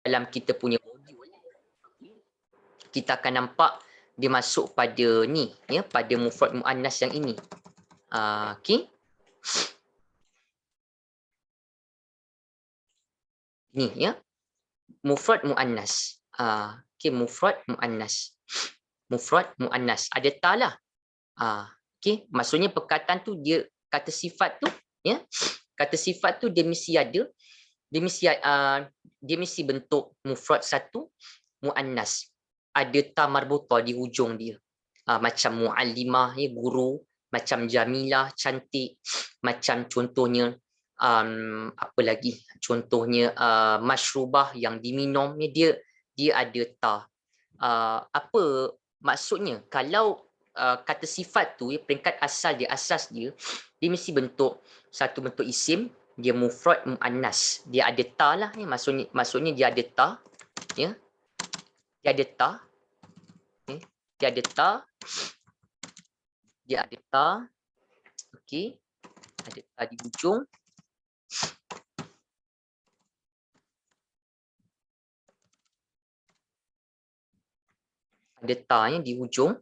dalam kita punya modul, kita akan nampak dia masuk pada ni, ya, pada mufrad muannas yang ini. Okey. Ni, ya. Mufrad muannas. Okey, mufrad muannas. Mufrad muannas. Ada ta lah. Okey, maksudnya perkataan tu dia kata sifat tu, ya. Kata sifat tu dia mesti ada, dia mesti bentuk mufrad satu muannas. Ada ta marbutah di hujung dia. Macam muallimah, ya, guru, macam jamilah, cantik, macam contohnya apa lagi? Contohnya mashrubah yang diminum, ya, dia ada ta. Apa maksudnya? Kalau kata sifat tu, ya, peringkat asal dia, asas dia mesti bentuk satu bentuk isim, dia mufrad muannas, dia ada ta lah, ya. Maksudnya dia ada ta, ya, dia ada ta, ya. Dia ada ta, dia ada ta, okey, ada ta di hujung. Ada ta-nya di hujung.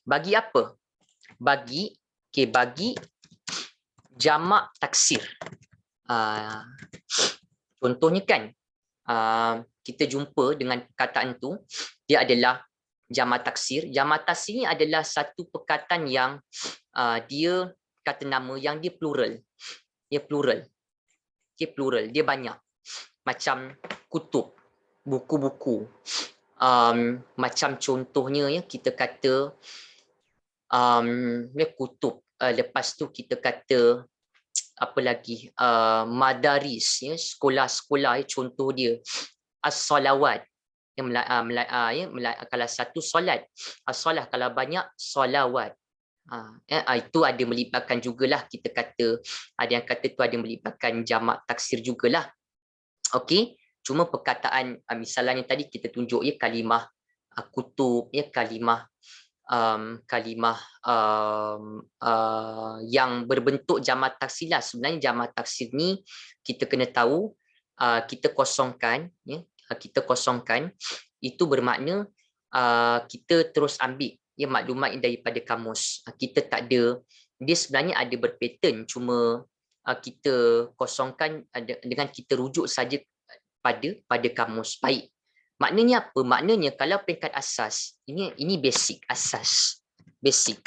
Bagi apa? Bagi jamak taksir. Contohnya kan, kita jumpa dengan perkataan tu, dia adalah jamak taksir. Jamak taksir ni adalah satu perkataan yang dia kata nama yang dia plural. Dia plural. Okay, plural. Dia banyak. Macam kutub, buku-buku. Macam contohnya, ya, kita kata kutub. Lepas tu kita kata apa lagi, madaris, ya, sekolah-sekolah, ya, contoh dia as-salawat, kalau satu solat, as-salah, kalau banyak solawat. Itu ada melibatkan jugalah, kita kata ada yang kata tu ada melibatkan jamak taksir jugalah. Okey, cuma perkataan misalnya tadi kita tunjuk, ya, kalimah kutub, ya, kalimah yang berbentuk jamak taksir lah. Sebenarnya jamak taksir ni kita kena tahu, kita kosongkan, ya, kita kosongkan, itu bermakna kita terus ambil, ya, maklumat yang daripada kamus. Kita tak ada, dia sebenarnya ada berpattern, cuma kita kosongkan dengan kita rujuk saja pada kamus. Baik. Maknanya apa? Maknanya kalau peringkat asas, ini basic, asas. Basic.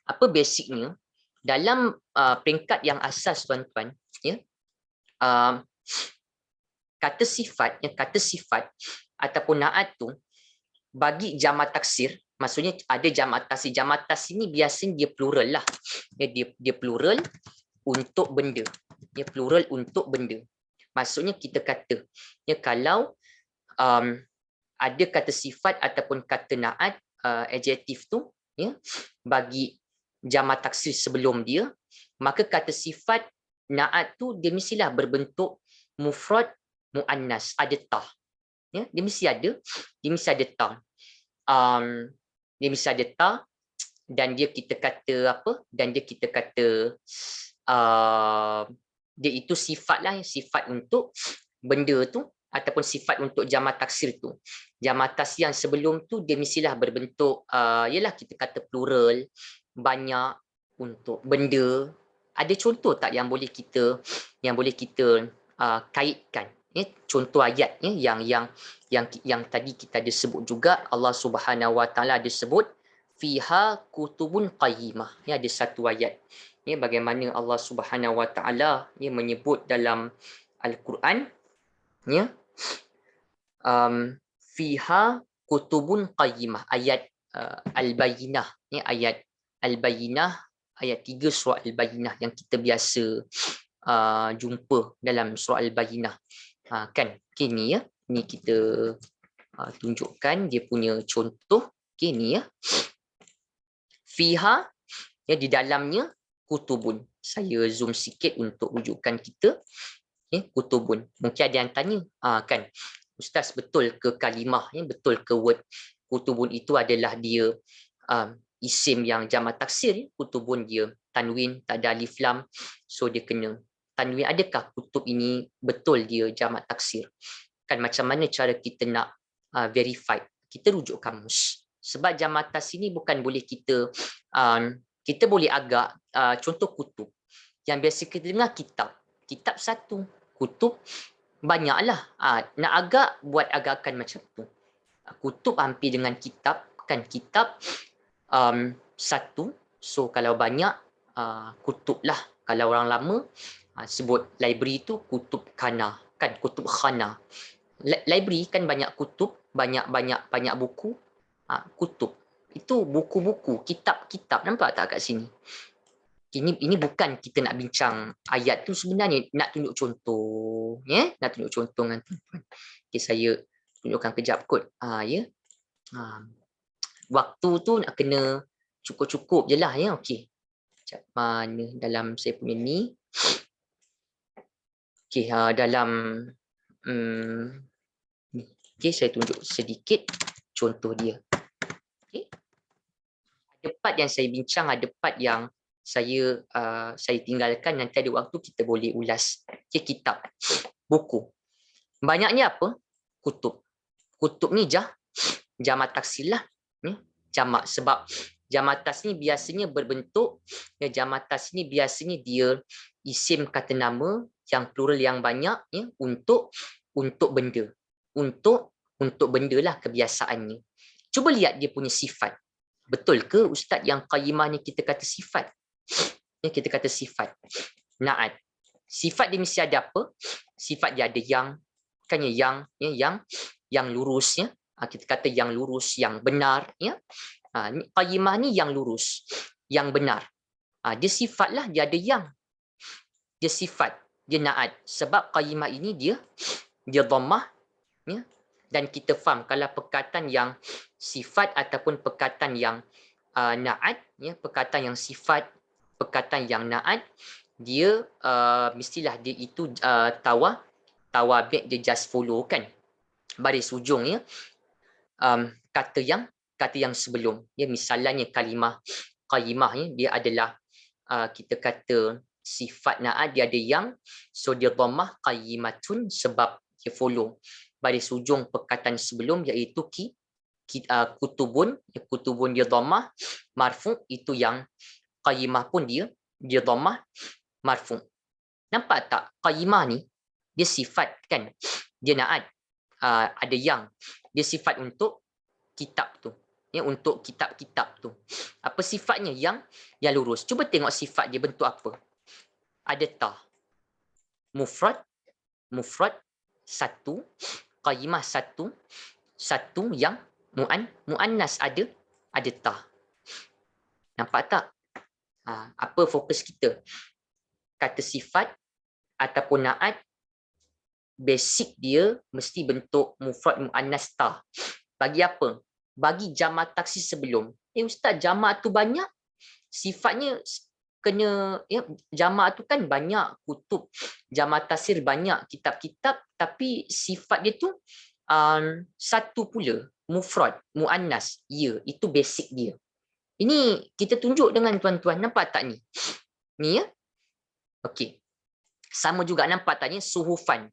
Apa basicnya? Dalam peringkat yang asas, tuan-tuan, ya, kata sifat, ataupun naat tu bagi jamak taksir, maksudnya ada jamak taksir. Jamak taksir ni biasanya dia plural lah. Ya, dia plural untuk benda. Dia plural untuk benda. Maksudnya kita kata, ya, kalau ada kata sifat ataupun kata naat, adjektif tu, ya, bagi jamak taksir sebelum dia, maka kata sifat naat tu dia mestilah berbentuk mufrad muannas, ada ta. Ya, dia mesti ada ta. Dia mesti ada ta, dan dia kita kata apa? Dan dia kita kata dia itu sifat lah, sifat untuk benda tu, ataupun sifat untuk jamak taksir tu. Jamak taksir yang sebelum tu dia mestilah berbentuk yalah, kita kata plural, banyak, untuk benda. Ada contoh tak yang boleh kita kaitkan, ya, contoh ayat, ya, yang tadi kita ada sebut juga. Allah Subhanahu Wa Taala ada sebut fiha kutubun qayyimah, ya, ada satu ayat, ya, bagaimana Allah Subhanahu Wa Taala, ya, menyebut dalam Al-Quran, ya, fiha kutubun qayyimah, ayat Al-Bayyinah, ya, ayat Al-Bayyinah, ayat 3 surah Al-Bayyinah yang kita biasa jumpa dalam surah Al-Bayyinah. Kan, kini, ya, ni kita tunjukkan dia punya contoh. Kini, ya, fiha, ya, di dalamnya kutubun. Saya zoom sikit untuk rujukan kita. Ya, kutubun. Mungkin ada yang tanya, kan, Ustaz, betul ke kalimah, ya, betul ke word kutubun itu adalah dia isim yang jamak taksir, ya? Kutubun dia tanwin, tak ada alif lam, so dia kena tanwin. Adakah kutub ini betul dia jamak taksir? kan macam mana cara kita nak verify, kita rujuk kamus. Sebab jam atas ini bukan boleh kita kita boleh agak contoh kutub. Yang biasa kita dengar kitab. Kitab satu, kutub banyaklah. Nak agak buat agakan macam tu. Kutub hampir dengan kitab, kan kitab satu. So kalau banyak kutub lah. Kalau orang lama sebut library tu kutub khana, kan kutub khana. Library kan banyak kutub, banyak buku. Kutub itu buku-buku, kitab-kitab. Nampak tak kat sini? Ini bukan kita nak bincang ayat tu, sebenarnya nak tunjuk contoh, ya, nak tunjuk contoh dengan tuan-tuan. Okay, saya tunjukkan kejap kot. Ya. Waktu tu nak kena cukup-cukup je lah, ya. Okey. Sekejap, mana dalam saya punya ni. Okey, dalam okey, saya tunjuk sedikit contoh dia. Okey. Ada part yang saya bincang, ada part yang saya tinggalkan. Nanti ada waktu kita boleh ulas. Okay, kitab, buku. Banyaknya apa? Kutub. Kutub ni jamak taksir lah. Jamak, sebab jamak atas ni biasanya berbentuk, jamak atas ni biasanya dia isim kata nama yang plural yang banyak, ya, untuk benda. Untuk benda lah kebiasaannya. Cuba lihat dia punya sifat. Betul ke Ustaz yang qayyimah ni kita kata sifat? Ya, kita kata sifat. Naat. Sifat dia mesti ada apa? Sifat dia ada yang, kan ya, yang lurus, ya. Kita kata yang lurus, yang benar, ya. Qayyimah ni yang lurus, yang benar. Dia sifat lah, dia ada yang. Dia sifat, dia naat. Sebab qayyimah ini dia dhammah, ya. Dan kita faham kalau perkataan yang sifat ataupun perkataan yang naat, ya, perkataan yang sifat, perkataan yang naat, dia mestilah dia itu tawabik, dia just follow, kan, baris ujung, ya, kata yang sebelum, ya. Misalnya kalimah qayyimah, ya, dia adalah kita kata sifat naat, dia ada yang, so dia dhammah qayyimatun sebab dia follow baris ujung perkataan sebelum, iaitu kutubun, ya, kutubun dia dhammah, marfu itu yang qayyimah pun dia dhammah marfu. Nampak tak? Qayyimah ni dia sifat, kan, dia naat, ada yang, dia sifat untuk kitab tu, ya, untuk kitab-kitab tu. Apa sifatnya? Yang lurus. Cuba tengok sifat dia bentuk apa. Ada ta, mufrad satu, qayyimah satu yang muannas ada ta. Nampak tak? Apa fokus kita? Kata sifat ataupun naat, basic dia mesti bentuk mufrad muannas ta. Bagi apa? Bagi jamak taksir sebelum. Ustaz, jamak tu banyak, sifatnya kena, ya, jamak tu kan banyak kutub, jamak taksir banyak kitab-kitab, tapi sifat dia tu satu pula, mufrad muannas, ya, itu basic dia. Ini kita tunjuk dengan tuan-tuan, nampak tak ni? Ni, ya. Okey. Sama juga, nampak tak ni? Suhufan.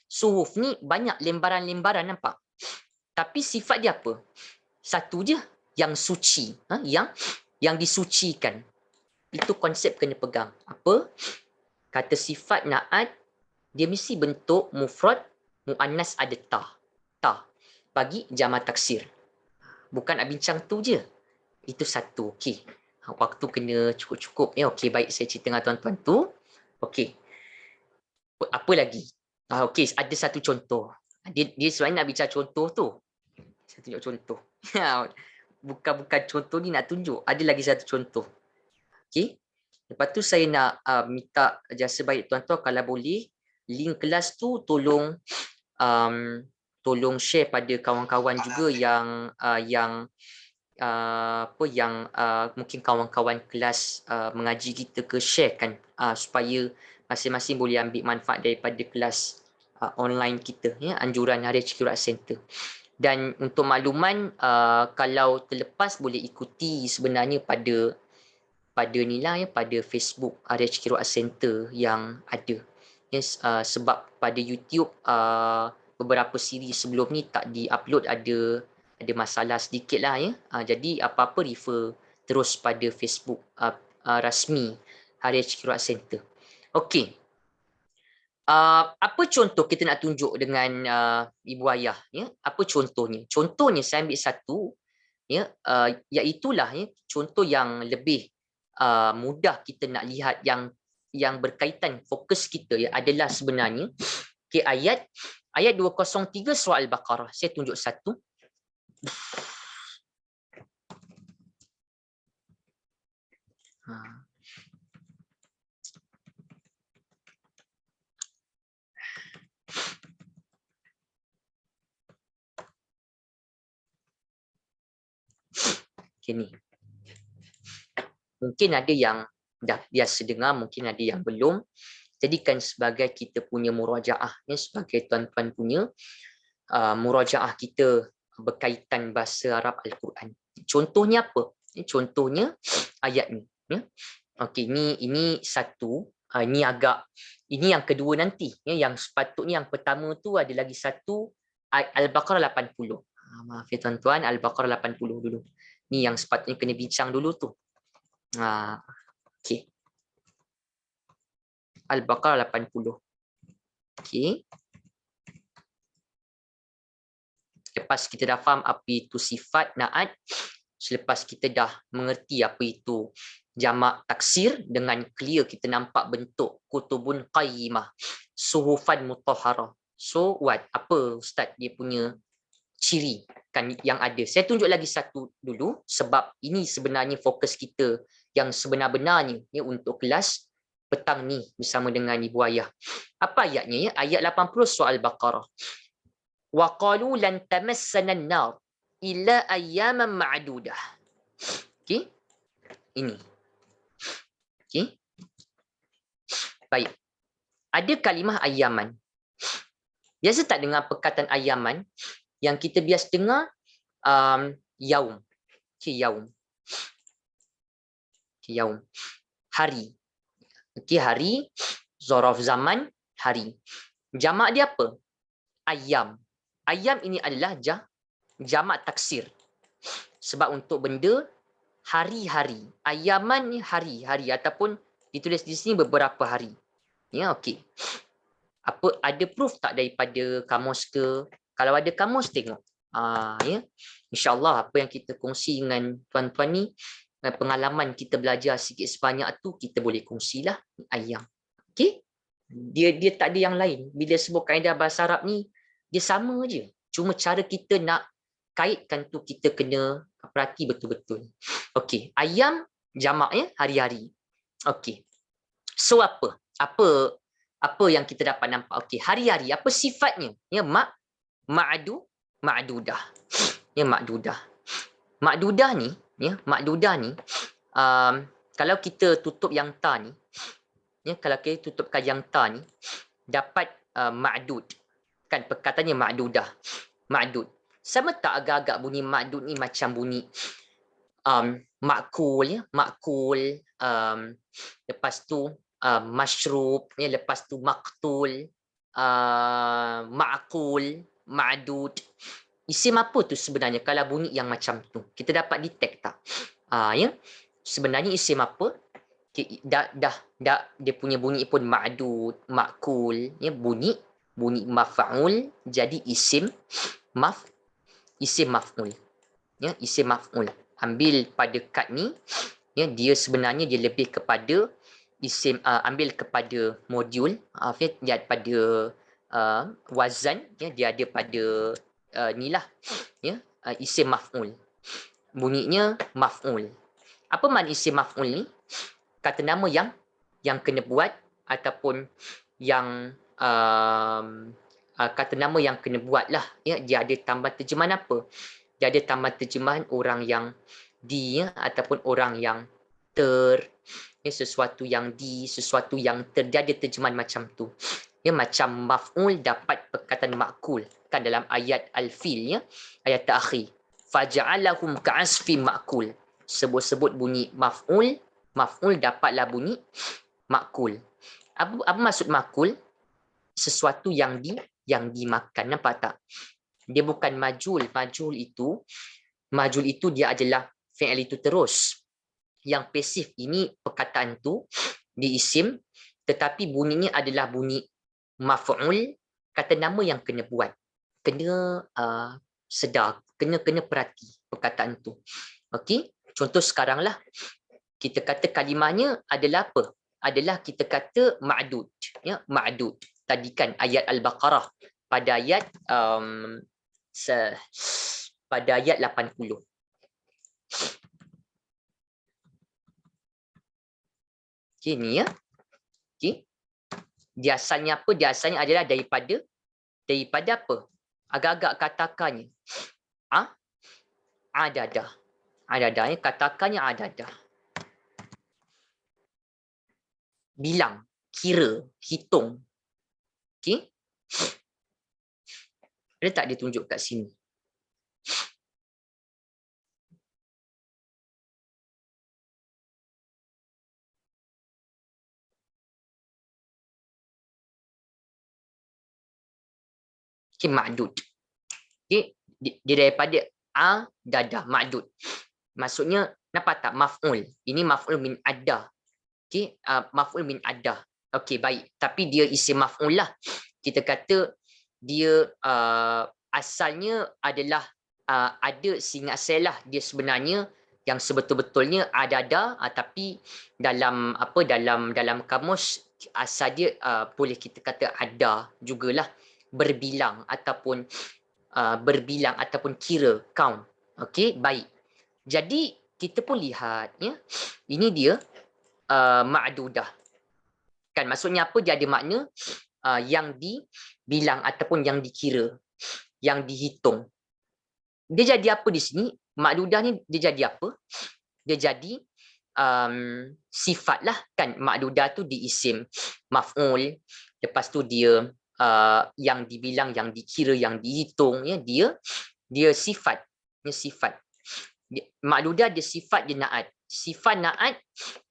Suhuf ni banyak lembaran-lembaran, nampak? Tapi sifat dia apa? Satu je, yang suci, yang disucikan. Itu konsep kena pegang. Apa? Kata sifat naat, dia mesti bentuk mufrad muannas ada ta. Bagi jamak taksir. Bukan nak bincang tu je. Itu satu. Okey. Waktu kena cukup-cukup. Ya, okey, baik, saya cerita dengan tuan-tuan tu. Okey. Apa lagi? Okey, ada satu contoh. Dia sebenarnya nak bincang contoh tu. Saya tunjuk contoh. Bukan contoh ni nak tunjuk. Ada lagi satu contoh. Okey. Lepas tu saya nak minta jasa baik tuan-tuan, kalau boleh link kelas tu tolong share pada kawan-kawan juga yang mungkin kawan-kawan kelas mengaji kita ke, share kan, supaya masing-masing boleh ambil manfaat daripada kelas online kita, ya, anjuran RHK Quran Center. Dan untuk makluman, kalau terlepas boleh ikuti sebenarnya pada ni lah, ya, pada Facebook RHK Quran Center yang ada. Yes, sebab pada YouTube beberapa siri sebelum ni tak di-upload, ada masalah sedikit lah ya. Jadi apa-apa refer terus pada Facebook rasmi Harian Qiraat Center. Okey. Apa contoh kita nak tunjuk dengan ibu ayah ya? Apa contohnya? Contohnya saya ambil satu ya, iaitulah ya, contoh yang lebih mudah kita nak lihat yang berkaitan fokus kita ya adalah sebenarnya ayat 203 surah Al-Baqarah. Saya tunjuk satu. Okay, ni. Mungkin ada yang dah biasa dengar, mungkin ada yang belum. Jadikan sebagai kita punya murajaah ya, sebagai tuan-tuan punya murajaah kita berkaitan bahasa Arab Al-Quran. Contohnya apa? Contohnya ayat ni ya. Okey, ini satu, ini yang kedua nanti ya, yang sepatutnya yang pertama tu ada lagi satu Al-Baqarah 80. Maaf ya tuan-tuan, Al-Baqarah 80 dulu. Ni yang sepatutnya kena bincang dulu tu. Okey. Al-Baqarah 80. Okey. Lepas kita dah faham apa itu sifat naat, selepas kita dah mengerti apa itu jamak taksir, dengan clear kita nampak bentuk kutubun qayyimah, suhufan mutahharah. So what? Apa ustaz dia punya ciri kan yang ada? Saya tunjuk lagi satu dulu sebab ini sebenarnya fokus kita yang sebenar-benarnya ya untuk kelas petang ni bersama dengan ibu ayah. Apa ayatnya ya? Ayat 80 surah Al-Baqarah. Wa qalu lan tamassana an-nar illa ayyaman ma'dudah. Okey? Ini. Okey? Baik. Ada kalimah ayaman. Biasa tak dengar perkataan ayaman? Yang kita biasa dengar yaum. Okey, yaum. Okey, yaum. Hari. Okey, hari, zaraf zaman, hari. Jamak dia apa? Ayam. Ayam ini adalah jamak taksir. Sebab untuk benda hari-hari. Ayaman ni hari-hari ataupun ditulis di sini beberapa hari. Ya, okey. Apa ada proof tak daripada kamus ke? Kalau ada kamus tengok. Ya. Insya-Allah apa yang kita kongsi dengan tuan-tuan ni, pengalaman kita belajar sikit sebanyak tu kita boleh kongsilah ayam. Okey? Dia tak ada yang lain. Bila sebut kaedah bahasa Arab ni dia sama je. Cuma cara kita nak kaitkan tu kita kena perhati betul-betul. Okey, ayam jamak ya, hari-hari. Okey. So apa yang kita dapat nampak? Okey, hari-hari apa sifatnya? Ya, ma'dudah. Ya, ma'dudah. Ma'dudah ni, ya, ma'dudah ni kalau kita tutup yang ta ni, ya, kalau kita tutupkan yang ta ni dapat ma'dud. Kan perkataannya ma'dudah. Ma'dud. Sama tak agak-agak bunyi ma'dud ni macam bunyi makul ya, makul, lepas tu masyrub ya, lepas tu maqtul, ma'kul, ma'dud. Isim apa tu sebenarnya kalau bunyi yang macam tu? Kita dapat detect tak? Ya. Sebenarnya isim apa? Dah dia punya bunyi pun ma'dud, ma'kul ya, bunyi maf'ul jadi isim maf'ul. Ya, isim maf'ul. Ambil pada kad ni ya, dia sebenarnya dia lebih kepada isim, ambil kepada modul, dia pada wazan ya, dia ada pada nilah ya, isim maf'ul. Bunyinya maf'ul. Apa makna isim maf'ul ni? Kata nama yang kena buat ataupun yang kata nama yang kena buat lah ya, dia ada tambahan terjemahan apa? Dia ada tambahan terjemahan orang yang ya, ataupun orang yang ya, sesuatu yang sesuatu yang dia ada terjemahan macam tu ya, macam maf'ul dapat perkataan ma'kul kan dalam ayat al-fil ya, ayat terakhir faja'alahum ka'asfin ma'kul, sebut-sebut bunyi maf'ul dapatlah bunyi ma'kul. Apa maksud ma'kul? Sesuatu yang yang dimakan. Nampak tak? Dia bukan majul. Majul itu dia adalah fi'il itu terus. Yang pasif ini perkataan tu di isim, tetapi bunyinya adalah bunyi maf'ul, kata nama yang kena buat. Kena sedar, kena perhati perkataan tu. Okey, contoh sekarang lah. Kita kata kalimahnya adalah apa? Adalah kita kata ma'dud. Ya, ma'dud. Tadi kan ayat Al-Baqarah pada ayat pada ayat 80. Okey, ni ya. Okey. Dia asalnya apa? Dia asalnya adalah daripada apa? Agak-agak katakannya. Adadah. Adadah ni katakannya adadah. Bilang, kira, hitung. Okey? Ada tak dia tunjuk kat sini? Okey, ma'dud. Okey, dia daripada dadah, ma'dud. Maksudnya, nampak tak? Maf'ul. Ini maf'ul min addah. Okey, maf'ul min addah. Okey, baik. Tapi dia isim maf'ul lah. Kita kata dia asalnya adalah ada singat saya lah. Dia sebenarnya yang sebetul-betulnya ada, tapi dalam dalam kamus asal dia boleh kita kata ada jugalah, berbilang ataupun kira, count. Okey, baik. Jadi kita pun lihat ya. Ini dia ma'dudah. Kan maksudnya apa? Dia ada makna yang dibilang ataupun yang dikira, yang dihitung. Dia jadi apa di sini? Ma'dudah ni dia jadi apa? Dia jadi sifat lah kan. Ma'dudah tu di isim maf'ul. Lepas tu dia yang dibilang, yang dikira, yang dihitung ya, dia sifat. Dia sifat. Ma'dudah dia sifat, dia naat. Sifat naat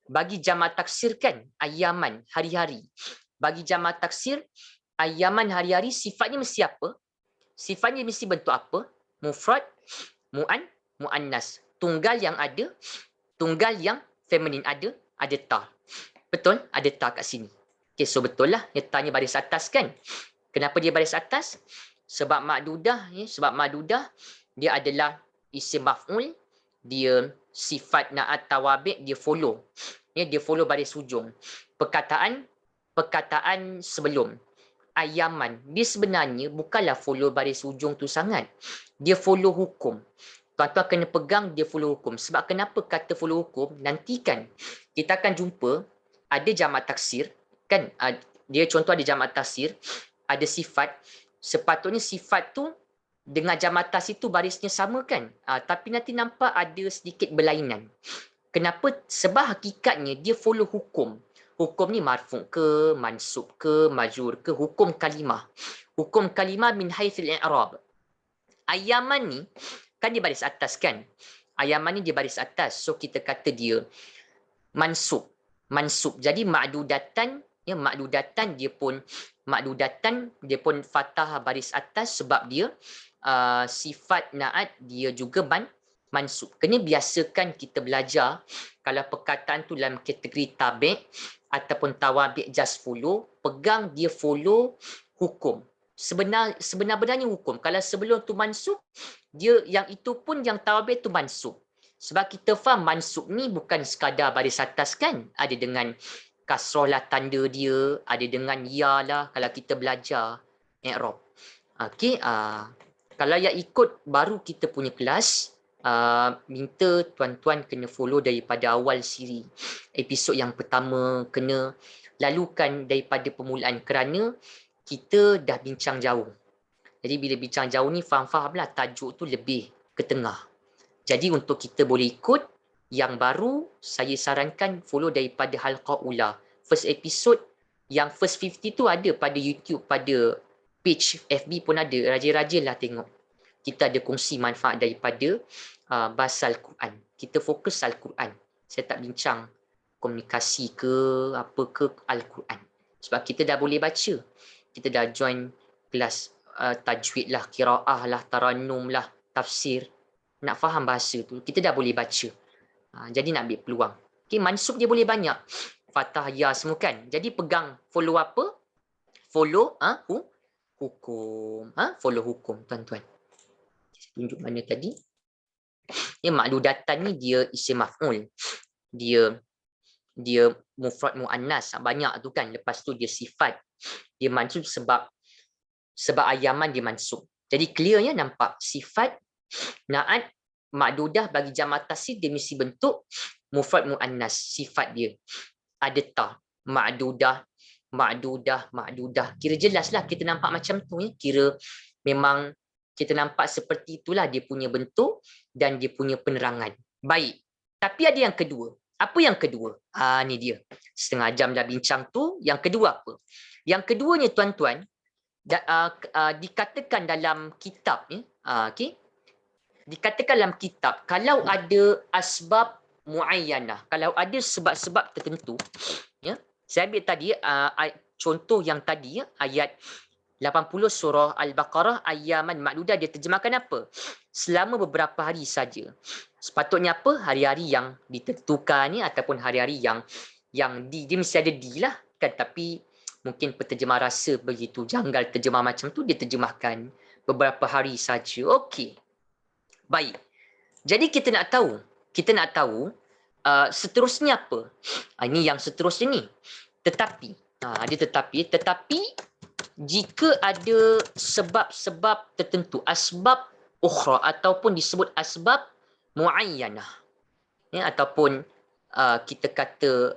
bagi jamak taksir kan ayaman, hari-hari. Bagi jamak taksir ayaman, hari-hari, sifatnya mesti apa? Sifatnya mesti bentuk apa? Mufrad, muannas. Tunggal yang ada, tunggal yang feminin ada ta. Betul? Ada ta kat sini. Okay, so betul lah. Dia tanya baris atas kan? Kenapa dia baris atas? Sebab ma'dudah, dia adalah isim maf'ul, dia sifat na'at tawabi', dia follow. Ya, dia follow baris hujung. Perkataan sebelum ayaman, dia sebenarnya bukanlah follow baris hujung tu sangat. Dia follow hukum. Tuan-tuan kena pegang dia follow hukum. Sebab kenapa kata follow hukum? Nanti kan kita akan jumpa ada jamak taksir kan, dia contoh ada jamak taksir, ada sifat, sepatutnya sifat tu dengan jamak tas itu barisnya sama kan, tapi nanti nampak ada sedikit berlainan. Kenapa? Sebab hakikatnya dia follow hukum. Hukum ni marfu' ke, mansub ke, majrur ke, hukum kalimah. Hukum kalimah min haitsil i'rab. Ayaman ni kan dia baris atas kan. Ayaman ni dia baris atas. So kita kata dia mansub. Jadi ma'dudatan, ya, ma'dudatan dia pun fathah baris atas sebab dia sifat naat dia juga mansub. Kena biasakan kita belajar kalau perkataan tu dalam kategori tabi' ataupun tawabi' just follow, pegang dia follow hukum. Sebenarnya hukum. Kalau sebelum tu mansub, dia yang itu pun yang tawabi' tu mansub. Sebab kita faham mansub ni bukan sekadar baris atas kan. Ada dengan kasrah lah tanda dia, ada dengan ya lah kalau kita belajar i'rab. Okey, kalau yang ikut baru kita punya kelas, minta tuan-tuan kena follow daripada awal siri. Episod yang pertama kena lalukan daripada permulaan kerana kita dah bincang jauh. Jadi bila bincang jauh ni faham-faham lah tajuk tu lebih ke tengah. Jadi untuk kita boleh ikut yang baru, saya sarankan follow daripada halqah ula. First episode yang first 50 tu ada pada YouTube, pada page FB pun ada. Raja-raja lah tengok. Kita ada kongsi manfaat daripada bahasa Al-Quran. Kita fokus Al-Quran. Saya tak bincang komunikasi ke apa ke Al-Quran. Sebab kita dah boleh baca. Kita dah join kelas tajwid lah, qiraah lah, tarannum lah, tafsir, nak faham bahasa tu, kita dah boleh baca. Jadi nak ambil peluang. Okay, mansub dia boleh banyak. Fathah, ya semua kan. Jadi pegang follow apa? Follow hukum. Follow hukum, tuan-tuan. Tunjuk mana tadi? Ya, makludatan ni dia isim maf'ul. Dia mufrad muannas banyak tu kan. Lepas tu dia sifat. Dia mansub sebab ayaman dia mansub. Jadi clear ya, nampak sifat naat makdudah bagi jamak tasir dia mesti bentuk mufrad muannas, sifat dia. Ada ta, makdudah, makdudah. Kira jelaslah kita nampak macam tu ya. Kira memang kita nampak seperti itulah dia punya bentuk dan dia punya penerangan. Baik. Tapi ada yang kedua. Apa yang kedua? Ni dia. Setengah jam dah bincang tu. Yang kedua apa? Yang keduanya tuan-tuan, dikatakan dalam kitab ya. Okey. Dikatakan dalam kitab kalau ada asbab muayyanah, kalau ada sebab-sebab tertentu ya. Saya ambil tadi contoh yang tadi ya, ayat 80 surah Al-Baqarah ayaman makdudah, dia terjemahkan apa? Selama beberapa hari saja. Sepatutnya apa? Hari-hari yang ditentukan ni ataupun hari-hari yang dia mesti ada di lah kan, tapi mungkin penterjemah rasa begitu janggal terjemah macam tu, dia terjemahkan beberapa hari saja. Okey. Baik. Jadi kita nak tahu seterusnya apa? Ini yang seterusnya ni. Tetapi jika ada sebab-sebab tertentu, asbab ukhra ataupun disebut asbab muayyanah ya, ataupun kita kata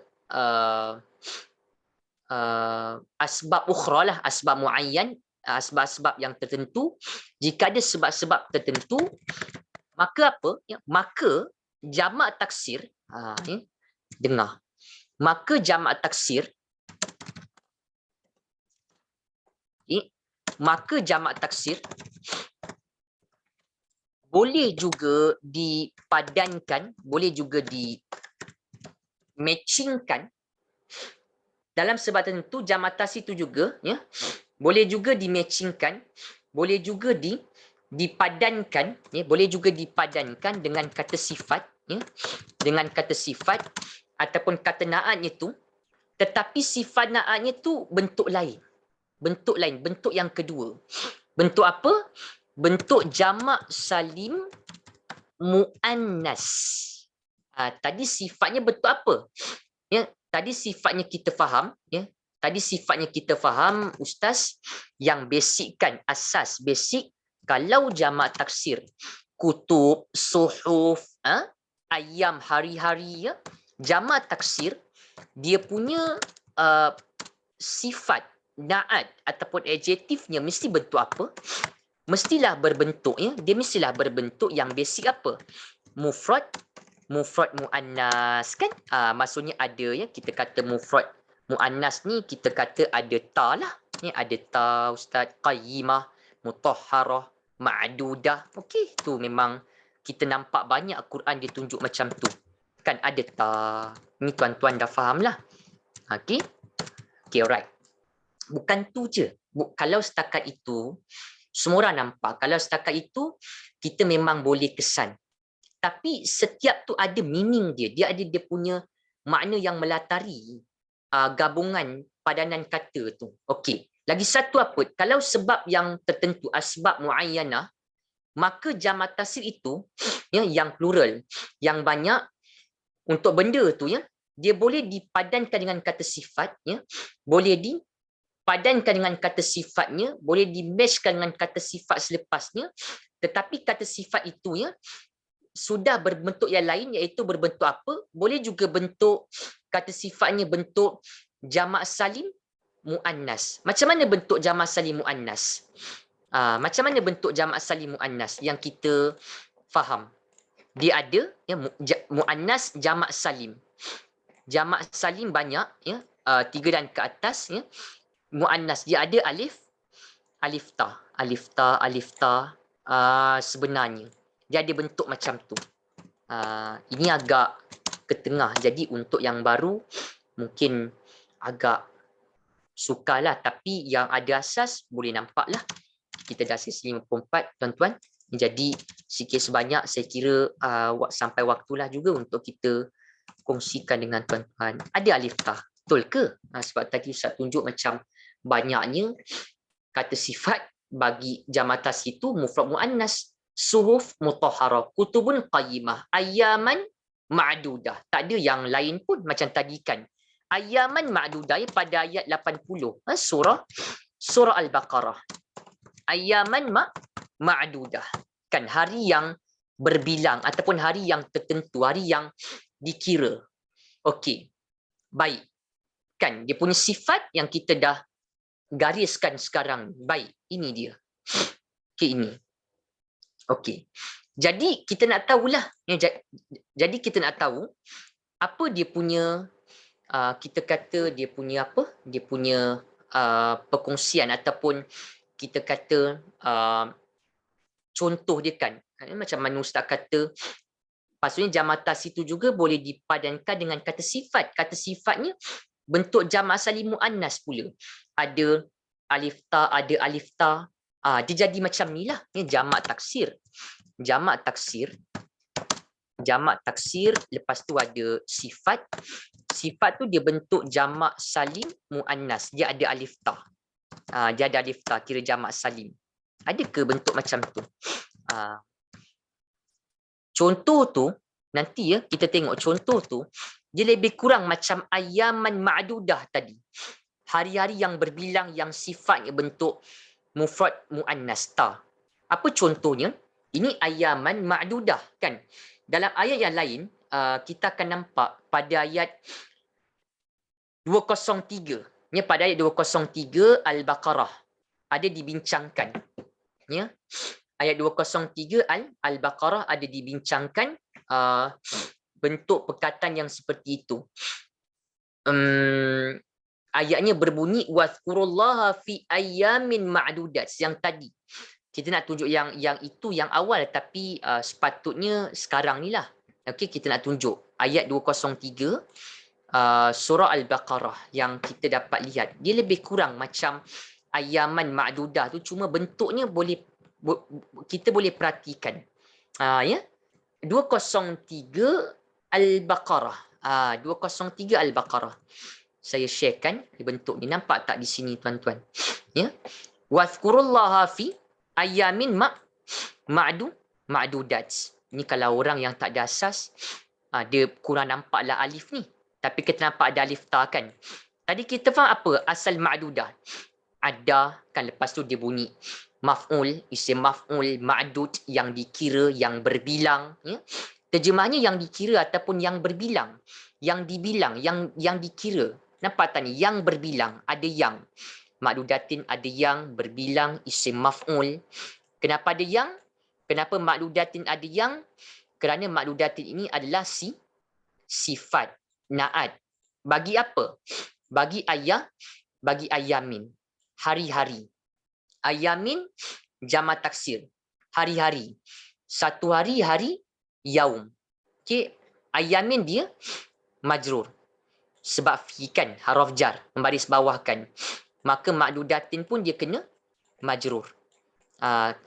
asbab ukhra lah, asbab muayyan, asbab-asbab yang tertentu. Jika ada sebab-sebab tertentu, maka apa ya, maka jamak taksir dengar, maka jamak taksir boleh juga dipadankan, boleh juga di matchingkan dalam sebab tertentu. Jamak taksir itu juga ya, boleh juga di matchingkan, boleh juga dipadankan ya, boleh juga dipadankan dengan kata sifat ya, dengan kata sifat ataupun kata naatnya tu, tetapi sifat naatnya tu bentuk lain, bentuk yang kedua. Bentuk apa? Bentuk jamak salim muannas. Tadi sifatnya bentuk apa ya? Tadi sifatnya kita faham ya, tadi sifatnya kita faham ustaz, yang basic kan, asas basic. Kalau jamak taksir kutub, suhuf, ayam, hari-hari ya, jamak taksir dia punya sifat naat ataupun adjektifnya mesti bentuk apa? Mestilah berbentuk ya, dia mestilah berbentuk yang basic apa? Mufrad muannas kan. Maksudnya ada ya, kita kata mufrad muannas ni kita kata ada ta lah ya, ada ta ustaz, qayyimah, mutahharah, ma'dudah. Okey, tu memang kita nampak banyak Quran dia tunjuk macam tu kan, ada ta. Ni tuan-tuan dah faham lah. Okey, alright. Bukan tu je. Kalau setakat itu semua orang nampak, kalau setakat itu kita memang boleh kesan. Tapi setiap tu ada meaning dia. Dia ada dia punya makna yang melatari gabungan padanan kata tu. Okey. Lagi satu apa? Kalau sebab yang tertentu, asbab muayyanah, maka jamak taksir itu ya, yang plural, yang banyak untuk benda tu ya, dia boleh dipadankan dengan kata sifat ya, boleh dipadankan dengan kata sifatnya, boleh di-matchkan dengan kata sifat selepasnya, tetapi kata sifat itu ya sudah berbentuk yang lain, iaitu berbentuk apa? Boleh juga bentuk kata sifatnya bentuk jamak salim muannas. Macam mana bentuk jamak salim muannas? Macam mana bentuk jamak salim muannas yang kita faham? Dia ada ya, muannas jamak salim. Jamak salim banyak ya, 3 dan ke atas ya. Muannas dia ada alif ta sebenarnya. Dia ada bentuk macam tu. Ini agak ke tengah. Jadi untuk yang baru mungkin agak sukarlah, tapi yang ada asas boleh nampak lah. Kita dah sesi 54 tuan-tuan. Jadi sikit sebanyak saya kira sampai waktulah juga untuk kita kongsikan dengan tuan-tuan. Ada alif ta, betul ke? Sebab tadi Ustaz tunjuk macam banyaknya kata sifat bagi jamatas itu mufrad muannas. Suhuf mutahharah, kutubun qayyimah, ayaman ma'dudah. Tak ada yang lain pun macam tadi kan. Ayaman ma'dudah pada ayat 80 surah Al-Baqarah. Ayaman ma'dudah. Kan hari yang berbilang ataupun hari yang tertentu, hari yang dikira. Okey. Baik. Kan dia punya sifat yang kita dah gariskan sekarang. Baik, ini dia. Okey, ini. Okey. Jadi kita nak tahulah. Jadi kita nak tahu apa dia punya kita kata dia punya apa? Dia punya perkongsian ataupun kita kata contoh dia kan. Macam mana Ustaz kata, maksudnya jamatas itu juga boleh dipadankan dengan kata sifat. Kata sifatnya bentuk jamak salim muannas pula. Ada alif ta, ada alif ta. Dia jadi macam ni lah. Jamak taksir. Jamak taksir, lepas tu ada sifat. Sifat tu dia bentuk jamak salim muannas. Dia ada alif ta. Dia ada alif ta, kira jamak salim. Ada ke bentuk macam tu? Contoh tu, nanti ya kita tengok contoh tu, dia lebih kurang macam ayaman ma'dudah tadi. Hari-hari yang berbilang yang sifatnya bentuk mufrad muannas ta. Apa contohnya? Ini ayaman ma'dudah kan. Dalam ayat yang lain kita akan nampak pada ayat 203. Pada ayat 203 Al-Baqarah ada dibincangkan. Ya. Ayat 203 Al-Baqarah ada dibincangkan bentuk perkataan yang seperti itu. Ayatnya berbunyi wazkurullaha fi ayyamin ma'dudat. Yang tadi kita nak tunjuk yang itu yang awal, tapi sepatutnya sekarang ni lah. Okey, kita nak tunjuk ayat 203 surah Al-Baqarah yang kita dapat lihat. Dia lebih kurang macam ayaman ma'dudah tu, cuma bentuknya kita boleh perhatikan. Ya. 203 Al-Baqarah. 203 Al-Baqarah. Saya sharekan bentuk ni. Nampak tak di sini tuan-tuan? Ya. Wazkurullaha fi ayamin ma'dudat. Ni kalau orang yang tak ada asas, dia kurang nampaklah alif ni. Tapi kita nampak ada alif ta kan. Tadi kita faham apa asal ma'dudah? Ada kan, lepas tu dia bunyi maf'ul, isim maf'ul, ma'dud, yang dikira, yang berbilang. Ya? Terjemahnya yang dikira ataupun yang berbilang. Yang dibilang, yang dikira. Nampak tak ni? Yang berbilang, ada yang. Ma'dudatin ada yang, berbilang, isim maf'ul. Kenapa ada yang? Kenapa ma'dudatin ada yang? Kerana ma'dudatin ini adalah sifat, naat. Bagi apa? Bagi ayamin. Hari-hari. Ayamin jamak taksir. Hari-hari. Satu hari yaum. Okey, ayamin dia majrur. Sebab fi kan haraf jar, membaris bawahkan. Maka ma'dudatin pun dia kena majrur.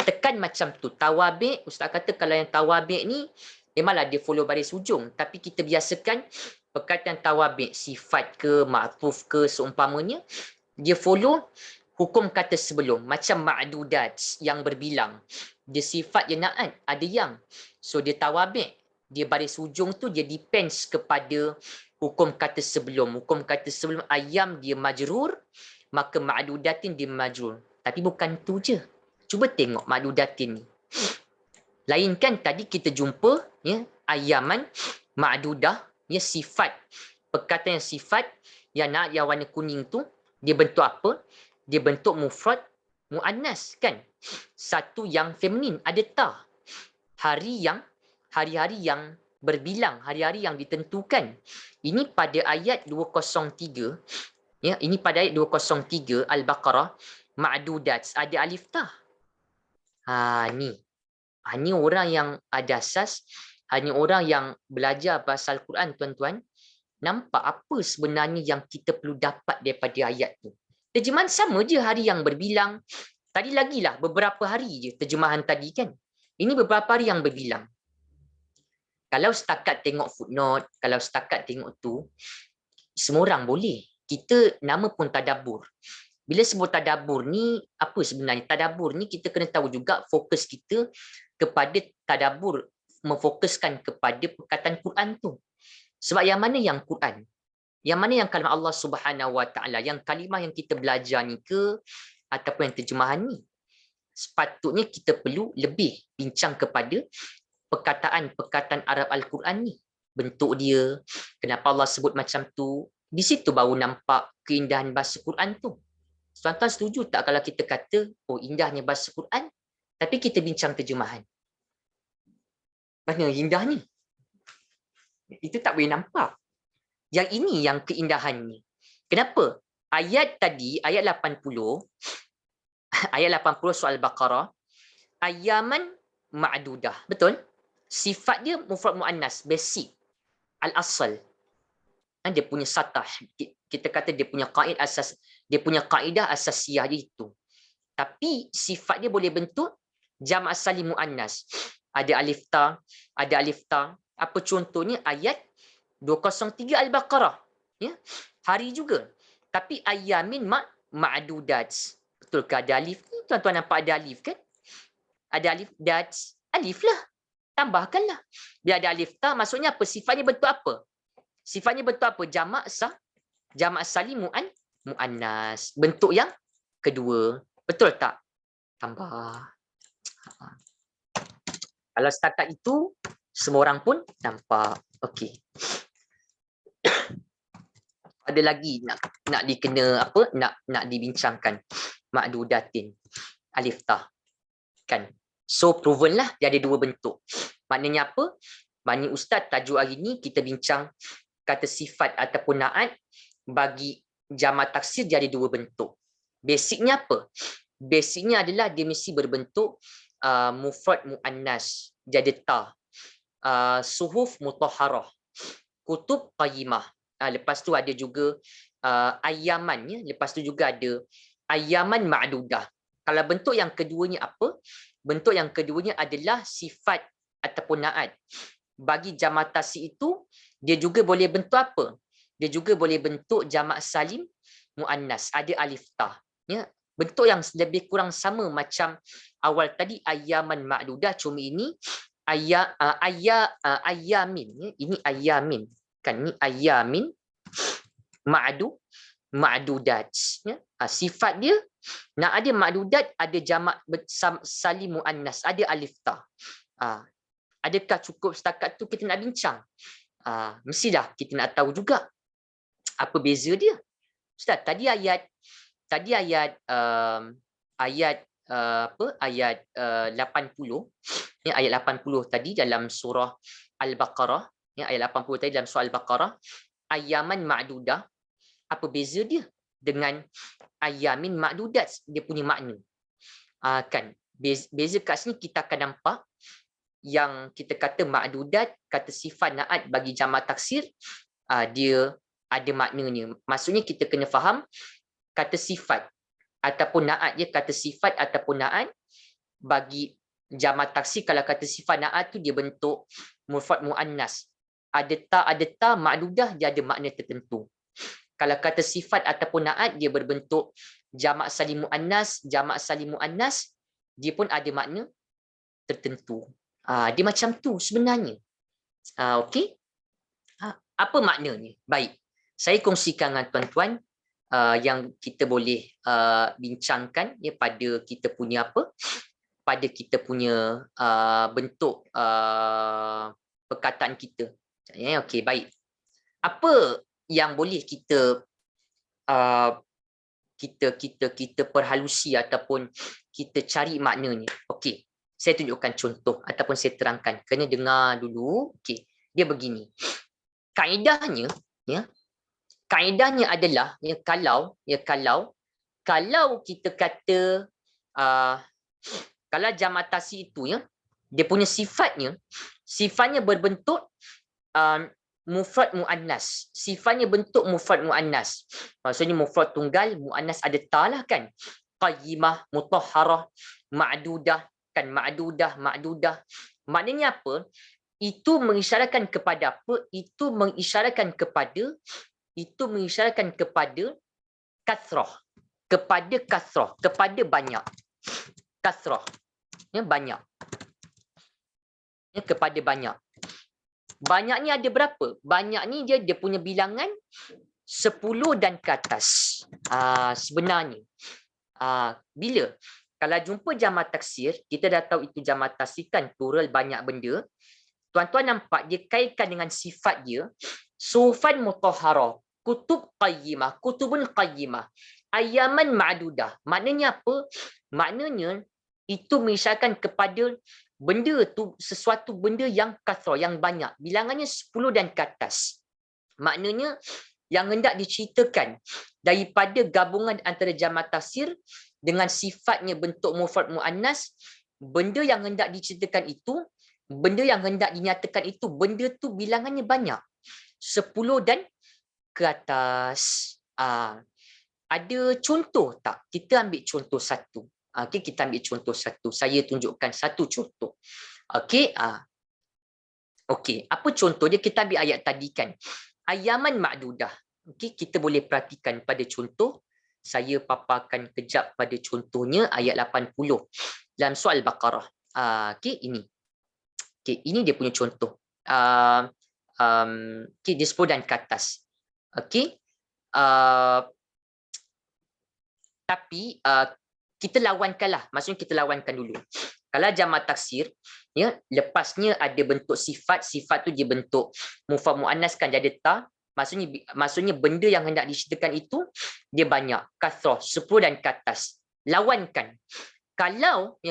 Tekan macam tu. Tawabi', Ustaz kata kalau yang tawabi' ni memanglah dia follow baris hujung, tapi kita biasakan perkataan tawabi', sifat ke, ma'tuf ke, seumpamanya, dia follow hukum kata sebelum. Macam ma'dudat yang berbilang. Dia sifat dia naat, ada yang. So dia tawabi', dia baris hujung tu dia depends kepada hukum kata sebelum. Hukum kata sebelum ayam dia majrur, maka ma'dudatin dia majrur. Tapi bukan tu je. Cuba tengok ma'dudatin ni. Lain kan tadi kita jumpa ya, ayaman ma'dudah, ya, sifat. Perkataan yang sifat yang naat yang warna kuning tu dia bentuk apa? Dia bentuk mufrad muannas kan. Satu yang feminin, ada ta. Hari-hari yang berbilang, hari-hari yang ditentukan. Ini pada ayat 203. Ya, ini pada ayat 203 Al-Baqarah, ma'dudat, ada alif ta. Ni. Ni orang yang ada asas, hanya orang yang belajar bahasa Al-Quran tuan-tuan, nampak apa sebenarnya yang kita perlu dapat daripada ayat tu. Terjemahan sama je hari yang berbilang. Tadi lagilah beberapa hari je terjemahan tadi kan. Ini beberapa hari yang berbilang. Kalau setakat tengok footnote, kalau setakat tengok tu, semua orang boleh. Kita nama pun tadabbur. Bila sebut tadabbur ni, apa sebenarnya? Tadabbur ni kita kena tahu juga fokus kita kepada tadabbur, memfokuskan kepada perkataan Quran tu. Sebab yang mana yang Quran? Yang mana yang kalimah Allah Subhanahu Wa Taala, yang kalimah yang kita belajar ni ke ataupun yang terjemahan ni? Sepatutnya kita perlu lebih bincang kepada perkataan-perkataan Arab Al-Quran ni. Bentuk dia, kenapa Allah sebut macam tu, di situ baru nampak keindahan bahasa Quran tu. Tuan-tuan setuju tak kalau kita kata, oh indahnya bahasa Quran, tapi kita bincang terjemahan? Mana indahnya? Itu tak boleh nampak. Yang ini yang keindahannya. Kenapa? Ayat tadi, ayat 80, ayat 80 soal Baqarah, ayaman ma'dudah. Betul? Sifat dia mufrad muannas, basic, al-asal. Dia punya satah. Kita kata dia punya kaedah asas, dia punya kaedah asasiyah dia itu. Tapi sifat dia boleh bentuk jama' salim muannas. Ada alif ta, ada alif ta. Apa contohnya? Ayat 203 Al-Baqarah. Ya? Hari juga. Tapi ayamin ma'dudat. Betul ke ada alif? Tuan-tuan nampak ada alif kan? Ada alif dat. Alif lah. Tambahkanlah. Bila ada alif ta, maksudnya apa? Sifatnya bentuk apa? Sifatnya bentuk apa? Jamak salim muannas. Bentuk yang kedua. Betul tak? Tambah. Kalau setakat itu, semua orang pun nampak. Okey. Ada lagi nak dikena apa? Nak dibincangkan. Ma'dudatin. Alif ta. Kan? So proven lah dia ada dua bentuk. Maknanya apa? Maknanya Ustaz, tajuk hari ni kita bincang kata sifat ataupun naat bagi jamak taksir dia ada dua bentuk. Basicnya apa? Basicnya adalah dia mesti berbentuk mufrad muannas, jadi ta. Suhuf mutahharah, kutub qayyimah. Lepas tu ada juga ayaman, ya. Lepas tu juga ada ayaman ma'dudah. Kalau bentuk yang keduanya apa? Bentuk yang keduanya adalah sifat ataupun naat. Bagi jamak tasyi itu, dia juga boleh bentuk apa? Dia juga boleh bentuk jamak salim muannas, ada alif ta. Ya, bentuk yang lebih kurang sama macam awal tadi ayaman ma'dudah, cuma ini ayamin, ya. Ini ayamin. Kan ni ayamin ma'dudat, ya. Sifat dia nak ada ma'dudat, ada jamak salim muannas, ada alif ta. Adakah cukup setakat tu kita nak bincang? Mestilah kita nak tahu juga apa beza dia. Ustaz, tadi ayat ayat 80, ya, ayat 80 tadi dalam surah Al-Baqarah, ya, ayat 80 tadi dalam surah Al-Baqarah, ayaman ma'dudah, apa beza dia dengan ayamin ma'dudat? Dia punya makna. Kan beza kat sini kita akan nampak yang kita kata ma'dudat, kata sifat naat bagi jamak taksir, dia ada maknanya. Maksudnya kita kena faham kata sifat ataupun naat, dia kata sifat ataupun naat bagi jamak taksir. Kalau kata sifat naat tu dia bentuk mufrad muannas, ada ta ma'dudah, dia ada makna tertentu. Kalau kata sifat ataupun naat dia berbentuk jamak salim muannas, dia pun ada makna tertentu. Dia macam tu sebenarnya. Okey. Apa maknanya? Baik. Saya kongsikan dengan tuan-tuan yang kita boleh bincangkan, ya, pada kita punya apa? Pada kita punya bentuk perkataan kita. Ya, okey, baik. Apa yang boleh kita kita perhalusi ataupun kita cari maknanya? Okey. Saya tunjukkan contoh ataupun saya terangkan. Kena dengar dulu. Okey. Dia begini. Kaedahnya, ya. Kaedahnya adalah, ya, kalau kita kata kalau jamak tasyi itu, ya, dia punya sifatnya berbentuk mufrad muannas. Sifatnya bentuk mufrad muannas. Maksudnya mufrad tunggal, muannas ada ta lah kan. Qayyimah, mutahharah, ma'dudah, kan ma'dudah. Maknanya apa? Itu mengisyaratkan kepada apa? Itu mengisyaratkan kepada kasrah. Kepada banyak. Kasrah. Ya, banyak. Ya, kepada banyak. Banyak ni ada berapa? Banyak ni dia punya bilangan 10 dan ke atas. Sebenarnya. Bila? Kalau jumpa jamak taksir, kita dah tahu itu jamak taksir kan plural banyak benda. Tuan-tuan nampak dia kaitkan dengan sifat dia. Sufan mutahharah, kutubun qayyimah, ayaman ma'dudah. Maknanya apa? Maknanya itu mengisyaratkan kepada benda tu sesuatu benda yang kasrah, yang banyak. Bilangannya 10 dan ke atas. Maknanya yang hendak diceritakan daripada gabungan antara jamak taksir dengan sifatnya bentuk mufrad muannas, benda yang hendak diceritakan itu, benda yang hendak dinyatakan itu, benda tu bilangannya banyak. 10 dan ke atas. Ada contoh tak? Kita ambil contoh satu. Okay, kita ambil contoh satu. Saya tunjukkan satu contoh. Okey, okey. Apa contoh dia? Kita ambil ayat tadi kan. Ayaman ma'dudah. Okey, kita boleh perhatikan pada contoh. Saya paparkan kejap pada contohnya ayat 80 dalam surah Al-Baqarah. Okey, ini. Okey, ini dia punya contoh. Okey, dia 10 dan ke atas. Okey. Tapi kita lawankanlah, maksudnya kita lawankan dulu. Kalau jamak taksir, ya, lepasnya ada bentuk sifat, sifat tu dia bentuk mufrad muannas kan, dia ada ta, maksudnya benda yang hendak diceritakan itu dia banyak, kasrah, 10 dan ke atas. Lawankan. Kalau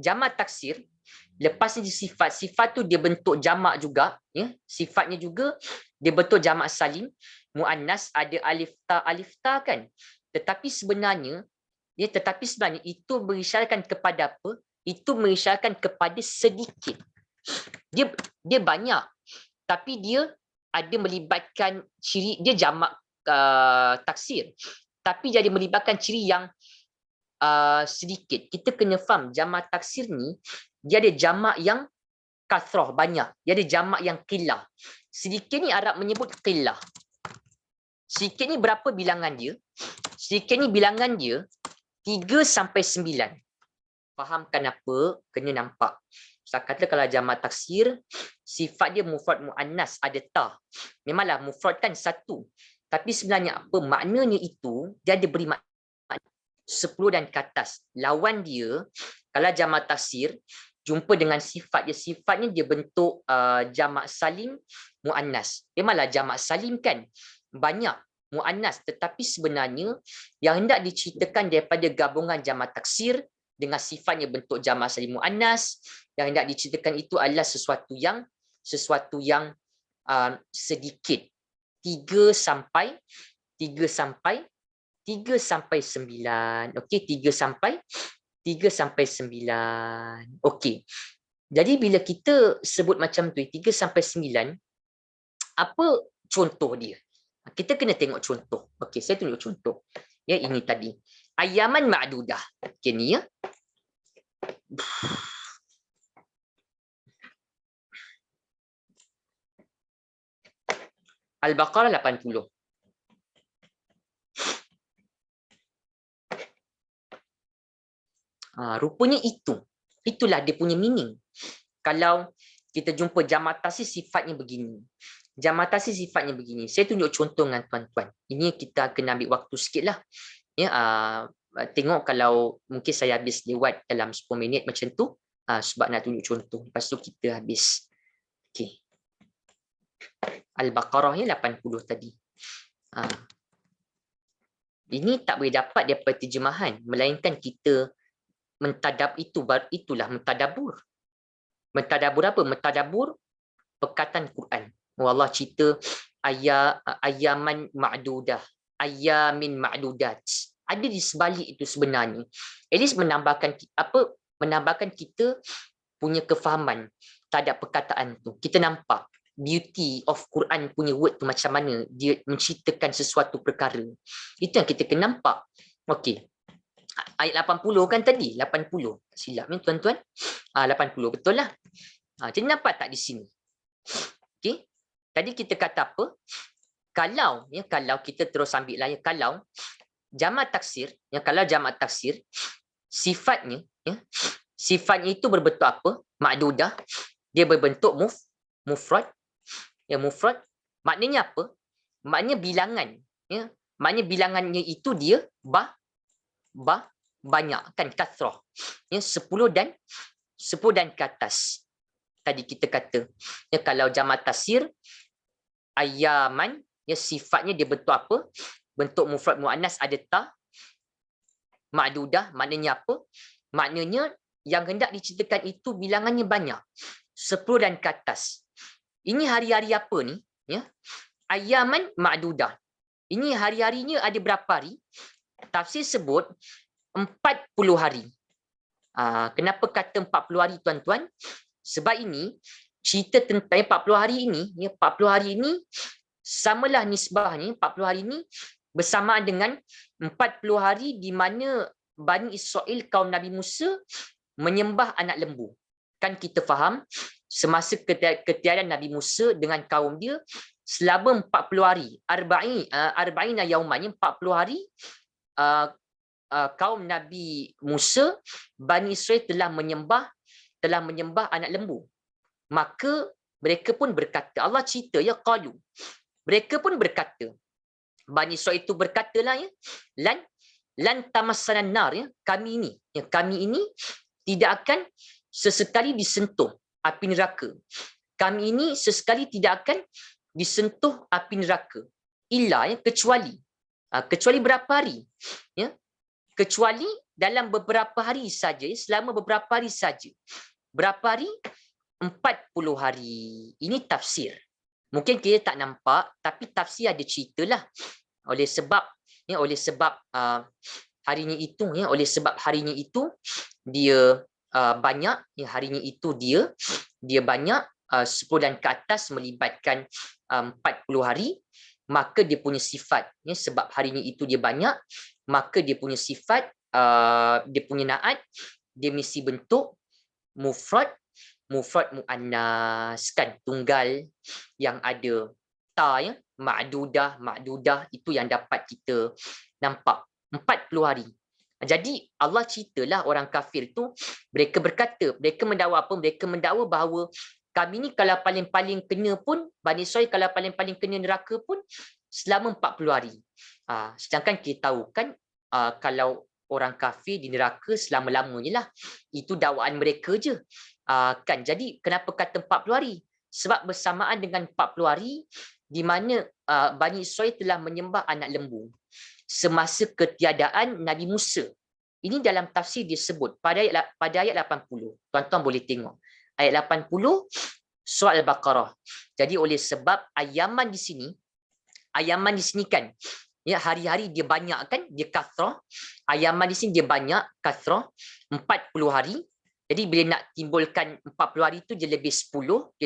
jamak taksir lepasnya sifat, sifat tu dia bentuk jamak juga, ya, sifatnya juga dia bentuk jamak salim, muannas, ada alif ta kan. Tetapi sebenarnya itu mengisyaratkan kepada apa? Itu mengisyaratkan kepada sedikit. Dia banyak, tapi dia ada melibatkan ciri, dia jamak taksir, tapi dia ada melibatkan ciri yang sedikit. Kita kena faham jamak taksir ni dia ada jamak yang kasrah banyak, dia ada jamak yang qillah. Sedikit ni Arab menyebut qillah. Sedikit ni berapa bilangan dia? Sedikit ni bilangan dia 3 sampai 9. Fahamkan apa? Kena nampak. Saya kata kalau jamak taksir, sifat dia mufrad muannas, ada ta. Memanglah mufrad kan satu. Tapi sebenarnya apa? Maknanya itu, dia ada beri makna 10 dan ke atas. Lawan dia, kalau jamak taksir, jumpa dengan sifat dia. Sifatnya dia bentuk jamak salim muannas. Memanglah jamak salim kan banyak muannas, tetapi sebenarnya yang hendak diceritakan daripada gabungan jamak taksir dengan sifatnya bentuk jamak salim muannas, yang hendak diceritakan itu adalah sesuatu yang sedikit. 3 sampai 9. Okey, 3 sampai 9. Okey. Jadi bila kita sebut macam tu 3 sampai 9, apa contoh dia? Kita kena tengok contoh. Okey, saya tunjuk contoh. Ya, ini tadi. Ayaman ma'dudah. Okey, ni ya. Al-Baqarah 80. Rupanya itulah dia punya meaning. Kalau kita jumpa jamak taksir sifatnya begini. Jamak taksir sifatnya begini. Saya tunjuk contoh dengan tuan-tuan. Ini kita kena ambil waktu sikit lah. Ya, tengok kalau mungkin saya habis lewat dalam 10 minit macam tu. Sebab nak tunjuk contoh. Lepas tu kita habis. Okay. Al-Baqarah 80 tadi. Ini tak boleh dapat daripada terjemahan. Melainkan kita mentadab itulah mentadabur. Mentadabur apa? Mentadabur perkataan Quran. Allah cerita ayaman ma'dudah, ayamin ma'dudat. Ada di sebalik itu sebenarnya. At least menambahkan kita punya kefahaman terhadap perkataan tu. Kita nampak beauty of Quran punya word tu macam mana dia menceritakan sesuatu perkara. Itu yang kita kena nampak. Okey. Ayat 80 kan tadi? 80. Silap ni tuan-tuan. 80 betul lah. Jadi nampak tak di sini? Okey. Tadi kita kata apa? Kalau kita terus ambil lah kalau jamak taksir, kalau jamak taksir sifatnya itu berbentuk apa? Ma'dudah. Dia berbentuk mufrad. Mufrad maknanya apa? Maknanya bilangan, maknanya bilangannya itu dia banyak kan, kathrah. 10 dan ke atas. Tadi kita kata kalau jamak taksir ayaman, sifatnya dia bentuk apa? Bentuk mufrad muannas ada ta. Ma'dudah maknanya apa? Maknanya yang hendak diceritakan itu bilangannya banyak. 10 dan ke atas. Ini hari-hari apa ni? Ayaman ma'dudah. Ini hari-harinya ada berapa hari? Tafsir sebut 40 hari. Kenapa kata 40 hari tuan-tuan? Sebab ini cerita tentang 40 hari ini, 40 hari ini samalah nisbahnya, 40 hari ini bersamaan dengan 40 hari di mana Bani Israel kaum Nabi Musa menyembah anak lembu. Kan kita faham semasa ketiadaan Nabi Musa dengan kaum dia selama 40 hari, arba'ina yauman, 40 hari kaum Nabi Musa, Bani Israel telah menyembah anak lembu. Maka mereka pun berkata, Allah cerita qalu. Mereka pun berkata, Bani Israel itu berkatalah lan tamassanan nar, kami ini tidak akan sesekali disentuh api neraka. Kami ini sesekali tidak akan disentuh api neraka. Illa kecuali berapa hari? Kecuali dalam beberapa hari saja, selama beberapa hari saja. Berapa hari? 40 hari. Ini tafsir. Mungkin kita tak nampak, tapi tafsir ada ceritalah. Oleh sebab harinya itu, oleh sebab harinya itu dia banyak, harinya itu dia banyak, 10 dan ke atas melibatkan 40 hari, maka dia punya sifat, sebab harinya itu dia banyak, maka dia punya sifat, dia punya naat, dia mesti bentuk mufrad muannas, kan, tunggal yang ada ta, ma'dudah itu yang dapat kita nampak 40 hari. Jadi Allah ceritalah orang kafir tu, mereka berkata, mereka mendakwa apa? Mereka mendakwa bahawa kami ni kalau paling-paling kena pun, Bani Israel kalau paling-paling kena neraka pun selama 40 hari. Sedangkan kita tahu kan, kalau orang kafir di neraka selama-lamanya lah. Itu dakwaan mereka je. Kan, jadi kenapa kata 40 hari? Sebab bersamaan dengan 40 hari di mana Bani Israel telah menyembah anak lembu semasa ketiadaan Nabi Musa. Ini dalam tafsir disebut pada ayat 80. Tuan-tuan boleh tengok. Ayat 80 surah Al-Baqarah. Jadi oleh sebab ayaman di sini kan, hari-hari dia banyak kan, dia kathrah. Ayaman di sini dia banyak, kathrah, 40 hari. Jadi bila nak timbulkan 40 hari itu dia lebih 10,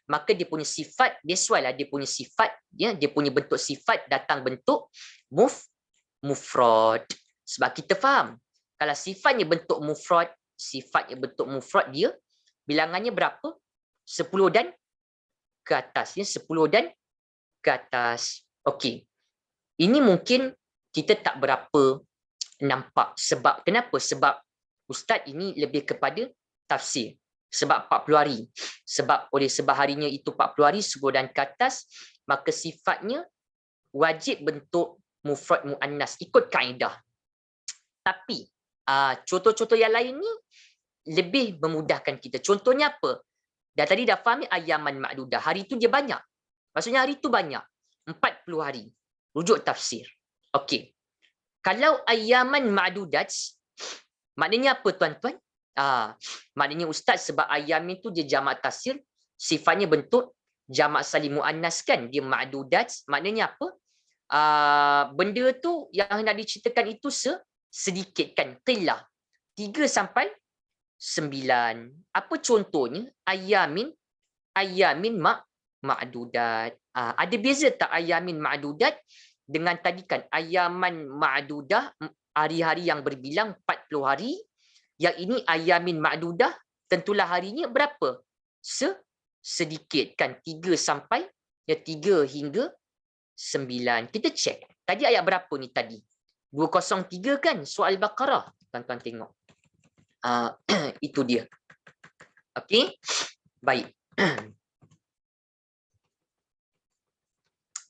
maka dia punya sifat, dia suailah dia punya sifat, dia punya bentuk sifat datang bentuk mufrad. Sebab kita faham, kalau sifatnya bentuk mufrad, dia bilangannya berapa? 10 dan ke atas, 10 dan ke atas. Okey. Ini mungkin kita tak berapa nampak. Sebab kenapa? Sebab Ustaz ini lebih kepada tafsir. Sebab 40 hari. Oleh sebab harinya itu 40 hari, 10 dan ke atas, maka sifatnya wajib bentuk mufrad muannas ikut kaedah. Tapi contoh-contoh yang lain ni lebih memudahkan kita. Contohnya apa? Tadi dah faham ayaman ma'dudah. Hari itu dia banyak. Maksudnya hari itu banyak. 40 hari. Rujuk tafsir. Okey. Kalau ayaman ma'dudat, maknanya apa tuan-tuan? Maknanya ustaz, sebab ayam itu dia jamak tasir, sifatnya bentuk jamak salim muannas kan, dia ma'dudat, maknanya apa? Benda tu yang nak diceritakan itu sedikit kan, qillah, 3 sampai 9. Apa contohnya? ayamin ma'dudat. Ada beza tak ayamin ma'dudat dengan tadi kan ayaman ma'dudah, hari-hari yang berbilang 40 hari. Yang ini ayamin ma'dudah, tentulah harinya berapa? Sedikit kan, 3 sampai 3 hingga 9. Kita cek. Tadi ayat berapa ni tadi? 203 kan, soal Baqarah. Tuan-tuan tengok. Itu dia. Okey. Baik.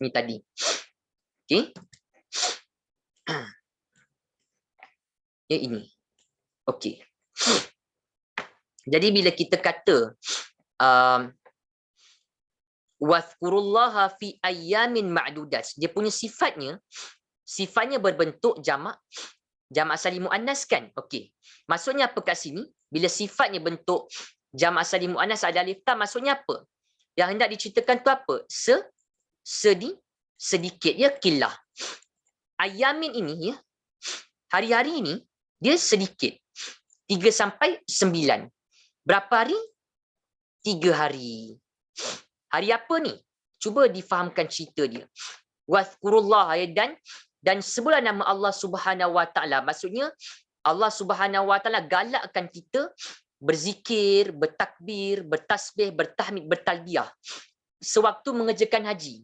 Ni tadi. Okey. Ya ini. Okey. Jadi bila kita kata wazkurullaha fi ayyamin ma'dudat, dia punya sifatnya berbentuk jamak salim muannas kan. Okey. Maksudnya apa kat sini? Bila sifatnya bentuk jamak salim muannas ada alif ta, maksudnya apa? Yang hendak diceritakan tu apa? Sedikit ya, kilah. Ayamin ini ya, hari-hari ini dia sedikit. 3 sampai 9. Berapa hari? 3 hari. Hari apa ni? Cuba difahamkan cerita dia. Wazkurullah, dan sebulan nama Allah Subhanahu Wa Taala. Maksudnya Allah Subhanahu Wa Taala galakkan kita berzikir, bertakbir, bertasbih, bertahmid, bertalbiyah sewaktu mengerjakan haji.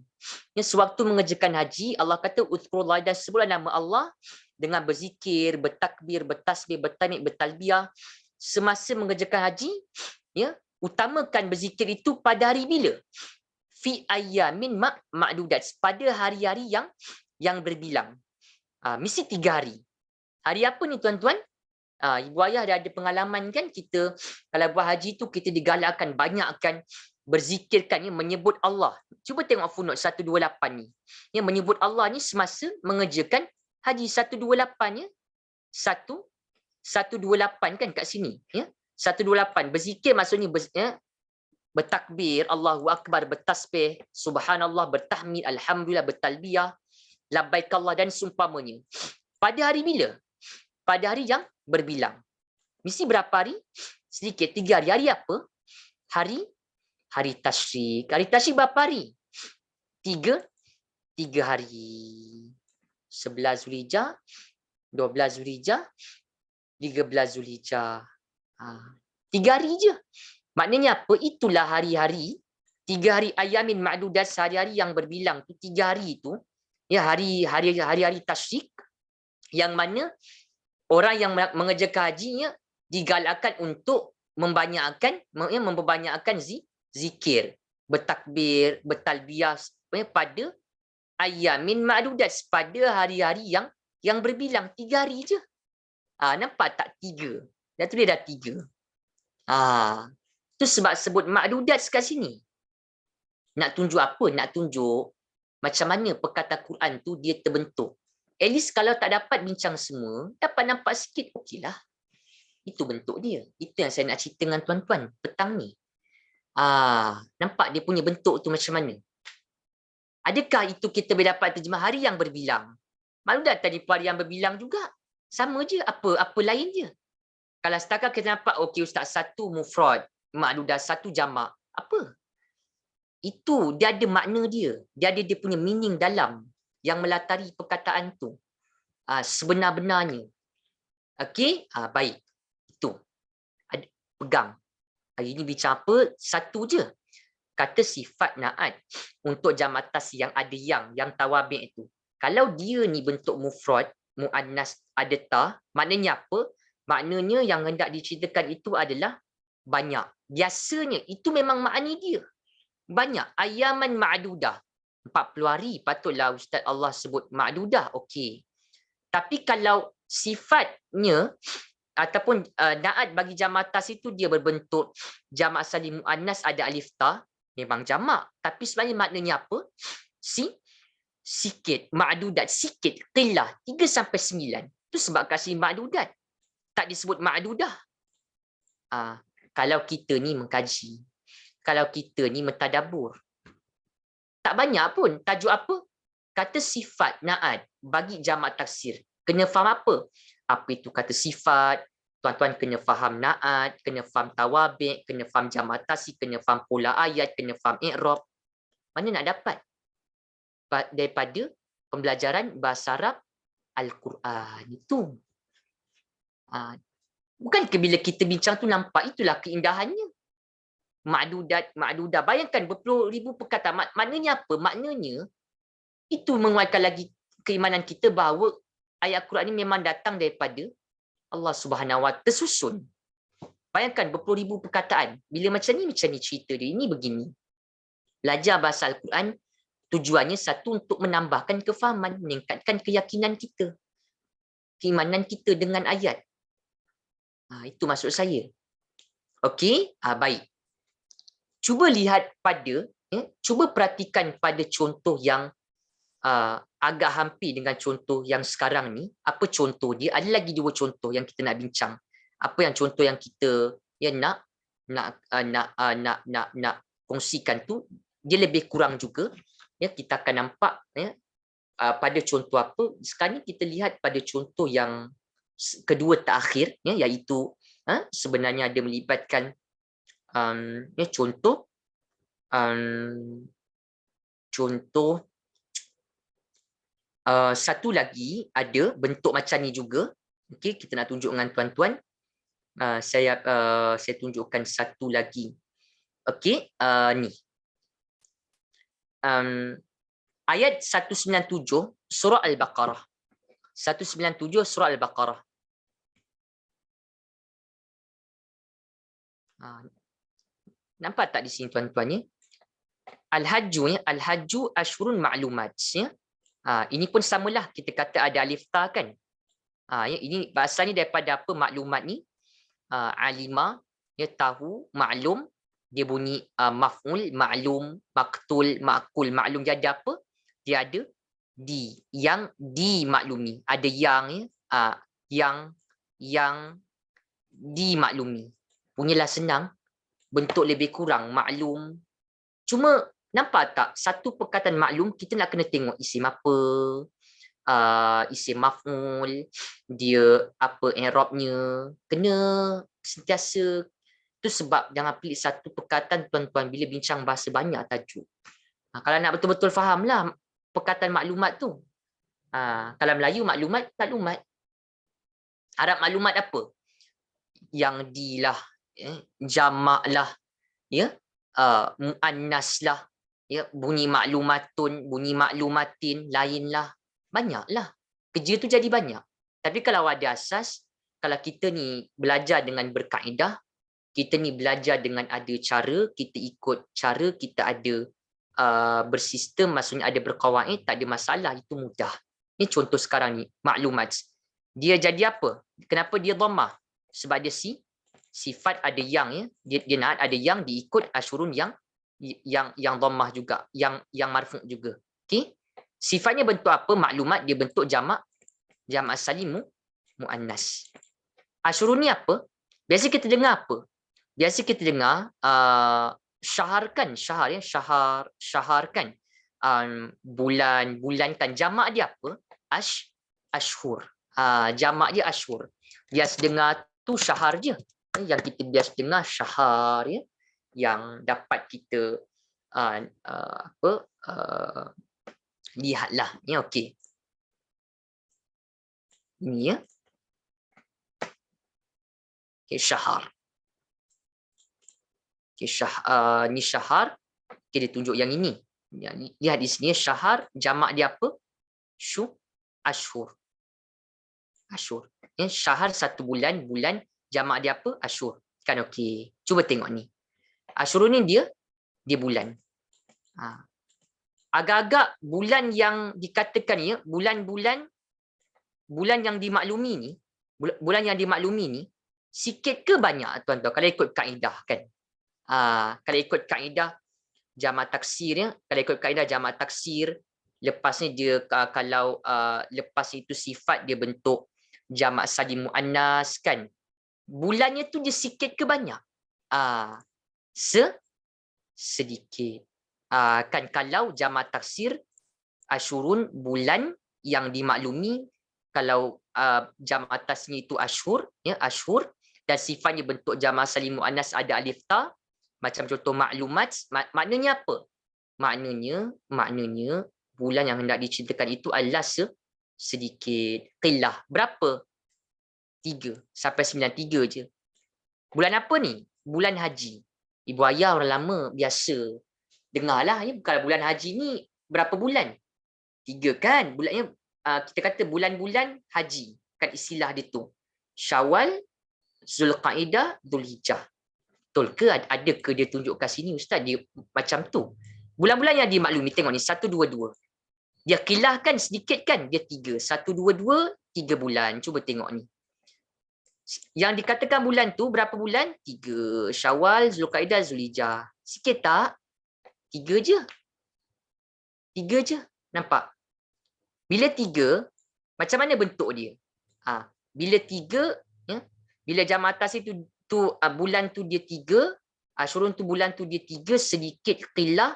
Ya, sewaktu mengerjakan haji, Allah kata uzkurullah, dan sebulan nama Allah dengan berzikir, bertakbir, bertasbih, bertahmid, bertalbiyah semasa mengerjakan haji, ya, utamakan berzikir itu pada hari bila? Fi ayyamin ma'dudat, pada hari-hari yang berbilang. Mesti 3 hari. Hari apa ni tuan-tuan? Ibu ayah ada pengalaman kan, kita kalau buat haji tu kita digalakkan banyakkan berzikirkan, ya, menyebut Allah. Cuba tengok footnote 128 ni. Ya, menyebut Allah ni semasa mengerjakan haji. 128 ya. 128 kan kat sini, ya. 128 berzikir maksudnya bertakbir, Allahu Akbar, bertasbih, subhanallah, bertahmid, alhamdulillah, bertalbiyah, labbaik Allah dan seumpamanya. Pada hari bila? Pada hari yang berbilang. Mesti berapa hari? Sedikit, 3 hari. Hari apa? Hari tasyrik. Hari tasyrik berapa hari? 3 hari. 11 Zulhijjah, 12 Zulhijjah, 13 Zulhijjah. 3 hari je. Maknanya apa? Itulah hari-hari. 3 hari ayamin ma'dudat, hari-hari yang berbilang tu, 3 hari itu, ya, hari-hari tasyrik, yang mana orang yang mengerjakan hajinya digalakkan untuk memperbanyakkan zikir, bertakbir, bertalbiyah pada ayamin ma'dudat, pada hari-hari yang berbilang. 3 hari je. Nampak tak? 3. Dan tu dia dah 3. Tu sebab sebut ma'dudat kat sini. Nak tunjuk apa? Nak tunjuk macam mana perkataan Quran tu dia terbentuk. At least kalau tak dapat bincang semua, dapat nampak sikit, okeylah. Itu bentuk dia. Itu yang saya nak cerita dengan tuan-tuan petang ni. Nampak dia punya bentuk tu macam mana? Adakah itu kita boleh dapat terjemah hari yang berbilang? Ma'dudat tadi hari yang berbilang juga. Sama je, apa lain je. Kalau setakat kita nampak, okey ustaz, 1 mufrad, ma'dudat 1 jamak. Apa? Itu dia ada makna dia. Dia ada dia punya meaning dalam yang melatari perkataan tu. Sebenar-benarnya. Okey? Baik. Itu. Pegang. Hari ini bicara apa? 1 je. Kata sifat na'at untuk jamak tasy yang ada yang tawabi' itu. Kalau dia ni bentuk mufrad, muannas, ada ta, maknanya apa? Maknanya yang hendak diceritakan itu adalah banyak. Biasanya itu memang makna dia. Banyak. Ayaman ma'dudah. 40 hari patutlah Ustaz Allah sebut ma'dudah. Okey. Tapi kalau sifatnya ataupun na'at bagi jamak tasy itu dia berbentuk jamak salim muannas ada alif ta, memang jamak. Tapi sebenarnya maknanya apa? Sikit. Ma'dudat. Sikit. Qillah. 3 sampai 9. Itu sebab kasih ma'dudat. Tak disebut ma'dudah. Kalau kita ni mengkaji, kalau kita ni mentadabur, tak banyak pun tajuk apa? Kata sifat na'at bagi jamak taksir. Kena faham apa? Apa itu kata sifat? Tuan-tuan kena faham naat, kena faham tawabik, kena faham jamak tasih, kena faham pola ayat, kena faham i'rab. Mana nak dapat? Daripada pembelajaran bahasa Arab Al-Quran itu. Bukan bila kita bincang tu nampak itulah keindahannya. Ma'dudat. Bayangkan berpuluh ribu perkataan. Maknanya apa? Maknanya itu menguatkan lagi keimanan kita bahawa ayat Quran ini memang datang daripada Allah Subhanahu Wa Taala, tersusun. Bayangkan berpuluh ribu perkataan. Bila macam ni cerita dia. Ini begini. Belajar bahasa Al-Quran tujuannya satu untuk menambahkan kefahaman, meningkatkan keyakinan kita, keimanan kita dengan ayat. Itu maksud saya. Okey, baik. Cuba lihat cuba perhatikan pada contoh yang agak hampir dengan contoh yang sekarang ni. Apa contoh dia? Ada lagi dua contoh yang kita nak bincang. Apa yang contoh yang kita nak kongsikan tu, dia lebih kurang juga. Kita akan nampak pada contoh apa. Sekarang ni kita lihat pada contoh yang kedua terakhir, iaitu sebenarnya ada melibatkan contoh satu lagi ada bentuk macam ni juga. Okey, kita nak tunjuk dengan tuan-tuan. Saya tunjukkan satu lagi. Okey, ni. Ayat 197 surah Al-Baqarah. 197 surah Al-Baqarah. Nampak tak di sini tuan-tuan ya? Al-Hajju Ashhurun Ma'lumat ya. Ini pun samalah, kita kata ada alif ta kan. Ini bahasanya daripada apa maklumat ni? Alima, tahu, maklum, dia bunyi maf'ul, ma'lum, maktul, ma'kul, maklum. Dia ada apa? Dia ada di, yang dimaklumi. Ada yang dimaklumi. Punyalah senang, bentuk lebih kurang maklum. Cuma nampak tak, satu perkataan maklum kita nak kena tengok isim apa, isim maf'ul, dia apa i'rabnya, kena sentiasa. Itu sebab jangan pilih satu perkataan tuan-tuan bila bincang bahasa banyak tajuk. Kalau nak betul-betul fahamlah perkataan maklumat tu. Kalau Melayu maklumat. Arab maklumat apa? Yang dilah, jamak lah, muannas lah, bunyi maklumatun, bunyi maklumatin, lain lah. Banyak lah. Kerja tu jadi banyak. Tapi kalau ada asas, kalau kita ni belajar dengan berkaedah, kita ni belajar dengan ada cara, kita ikut cara, kita ada bersistem, maksudnya ada berkawaid, tak ada masalah, itu mudah. Ini contoh sekarang ni, maklumat. Dia jadi apa? Kenapa dia dhammah? Sebab dia sifat ada yang, dia nak ada yang diikut asyurun yang dhammah juga, yang marfu' juga. Okey? Sifatnya bentuk apa? Maklumat, dia bentuk jamak salim muannas. Asyurun ni apa? Biasa kita dengar apa? Biasa kita dengar syaharkan, syaharkan, bulankan. Jamak dia apa? Ashhur. Jamak dia ashhur. Biasa dengar tu syahar je. Yang kita biasa dengar syahar ya, yang dapat kita lihatlah. Ya, okey. Ini ya. Okay, syahar. Okay, ni syahar. Okay, dia tunjuk yang ini. Lihat di sini syahar, jamak dia apa? Ashhur. Syahar satu bulan, jamak dia apa? Ashhur. Kan okey. Cuba tengok ni. Ashhur ni dia bulan. Agak-agak bulan yang dikatakan ya, bulan yang dimaklumi ni, sikit ke banyak tuan-tuan kalau ikut kaedah kan? Kalau ikut kaedah jamak taksir ya, kalau ikut kaedah jamak taksir, lepasnya dia kalau lepas itu sifat dia bentuk jamak salim muannas kan? Bulannya tu dia sikit ke banyak? Sedikit. Kan kalau jamak taksir asyurun bulan yang dimaklumi, kalau jam atasnya itu ashur, ya, ashur, dan sifatnya bentuk jama' salim muannas ada alif ta, macam contoh maklumat, maknanya apa? Maknanya bulan yang hendak diceritakan itu adalah sedikit. Qillah. Berapa? 3 sampai 9, 3 je. Bulan apa ni? Bulan haji. Ibu ayah orang lama biasa dengarlah, ya, kalau bulan haji ni berapa bulan? 3 kan? Bulannya kita kata bulan-bulan haji. Kan istilah dia tu. Syawal, Zulqaidah, Zulhijjah. Betul ke? Ada ke dia tunjuk kat sini ustaz dia macam tu? Bulan-bulan yang dimaklumi, tengok ni 1 2 2. Dia kilahkan sedikit kan? Dia 3. 1 2 2, 3 bulan. Cuba tengok ni. Yang dikatakan bulan tu berapa bulan? 3. Syawal, Zulqaidah, Zulhijjah. Sikit tak? 3 je. 3 je. Nampak? Bila 3, macam mana bentuk dia? Bila 3, ya, bila jam atas itu bulan tu dia 3, Asyurun tu bulan tu dia 3, sedikit qilah.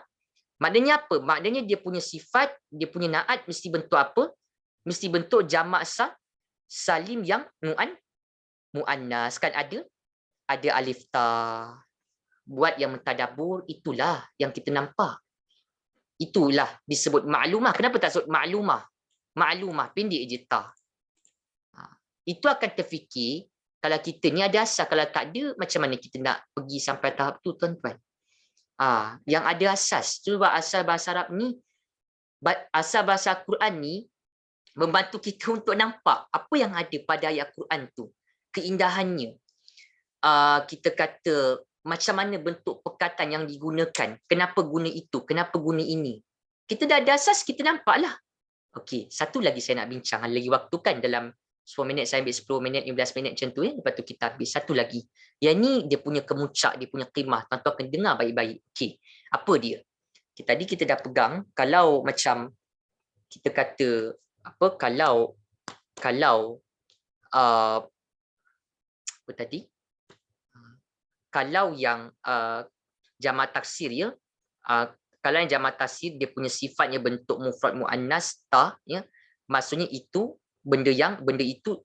Maknanya apa? Maknanya dia punya sifat, dia punya naat mesti bentuk apa? Mesti bentuk jamak salim yang muannas. Kan ada alif ta. Buat yang mentadabbur, itulah yang kita nampak. Itulah disebut maklumah. Kenapa tak sebut maklumah? Maklumah pendek je ta. Itu akan terfikir kalau kita ni ada asal, kalau tak ada macam mana kita nak pergi sampai tahap tu tuan-tuan? Yang ada asas. Sebab asal bahasa Arab ni, asal bahasa Quran ni membantu kita untuk nampak apa yang ada pada ayat Quran tu. Keindahannya. Kita kata macam mana bentuk perkataan yang digunakan. Kenapa guna itu? Kenapa guna ini? Kita dah ada asas, kita nampaklah. Okey, satu lagi saya nak bincang. Lagi waktu kan dalam 10 minit, saya ambil 10 minit, 15 minit macam tu. Lepas tu kita habis. Satu lagi. Yang ni dia punya kemuncak, dia punya qimah. Tuan-tuan akan dengar baik-baik. Okey, apa dia? Tadi kita dah pegang, kalau macam kita kata, kalau apa tadi? Kalau yang jamak taksir, ya, kalau yang jamak taksir dia punya sifatnya bentuk mufrad muannas ta, ya, maksudnya itu benda itu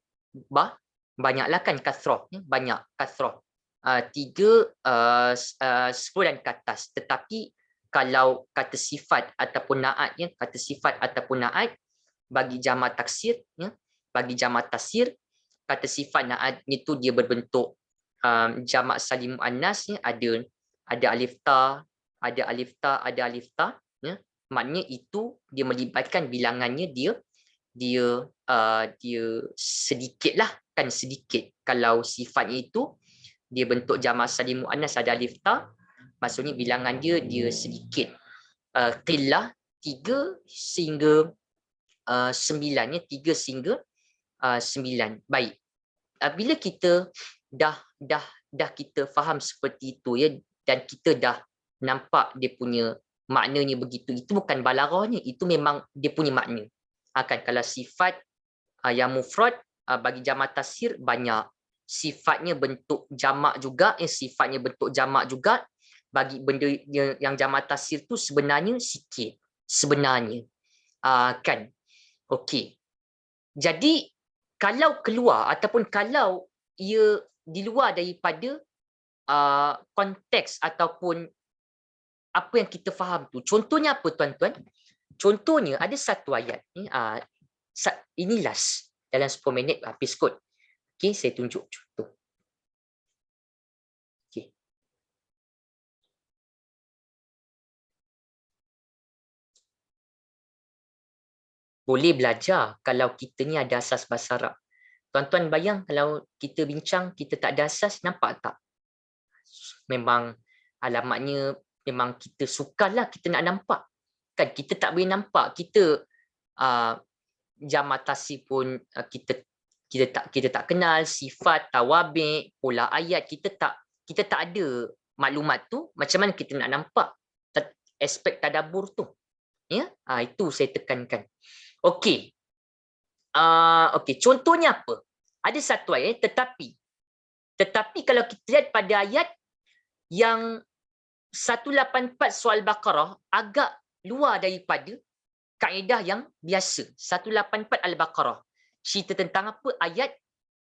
banyaklah kan, kasrah, ya, banyak kasrah. 3, 10 dan ke atas. Tetapi kalau kata sifat ataupun naat, ya, kata sifat ataupun naat bagi jamak taksir, ya, bagi jamak taksir, kata sifat naat itu dia berbentuk jamak salim muannas, ya, ada alif ta, ada alif ta, ya. Maknanya itu dia melibatkan bilangannya dia sedikit lah, kan, sedikit. Kalau sifatnya itu dia bentuk jamak salim muannas ada alif ta, maksudnya bilangan dia sedikit. Qillah 3 sehingga 9, 3 sehingga 9. Baik. Bila kita dah kita faham seperti itu, ya, dan kita dah nampak dia punya maknanya begitu, itu bukan balaghahnya, itu memang dia punya makna. Kan kalau sifat yang mufrad bagi jamak taksir banyak, sifatnya bentuk jamak juga, sifatnya bentuk jamak juga. Bagi benda yang jamak taksir tu sebenarnya sikit, sebenarnya, kan. Okey, jadi kalau keluar ataupun kalau ia di luar daripada konteks ataupun apa yang kita faham tu, contohnya apa tuan-tuan? Contohnya ada satu ayat ni, ini last dalam 10 minit habis kot. Okey, saya tunjuk contoh. Okey. Boleh belajar kalau kita ni ada asas bahasa Arab. Tuan-tuan bayang kalau kita bincang kita tak ada asas, nampak tak? Memang alamatnya memang kita sukarlah kita nak nampak. Kan kita tak boleh nampak, kita jamak taksir pun kita tak kenal, sifat, tawabik, pola ayat, kita tak ada maklumat tu, macam mana kita nak nampak aspek tadabbur tu, ya. Itu saya tekankan. Okey. Okey, contohnya apa? Ada satu ayat, tetapi kalau kita lihat pada ayat yang 184 soal Baqarah agak luar daripada kaedah yang biasa. 184 Al-Baqarah. cerita tentang apa? Ayat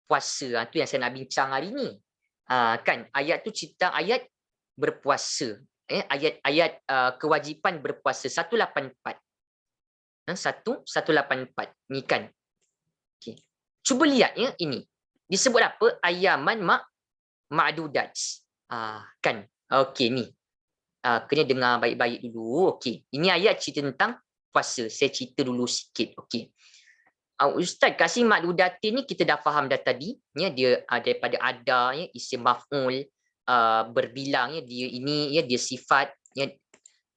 puasa. Tu yang saya nak bincang hari ni. Kan ayat tu cerita ayat berpuasa. Ayat kewajipan berpuasa 184. 184 ni kan. Okay. Cuba lihat ya ini. Disebut apa? Ayaman ma'dudat. Kan. Okey ni. Kena dengar baik-baik dulu. Okey. Ini ayat cerita tentang puasa. Saya cerita dulu sikit. Okey. Ustaz, kasih ma'dudatin ni kita dah faham dah tadi. Ya, dia daripada ada, ya, isim maf'ul, berbilang, ya, dia ini, ya, dia sifat, ya,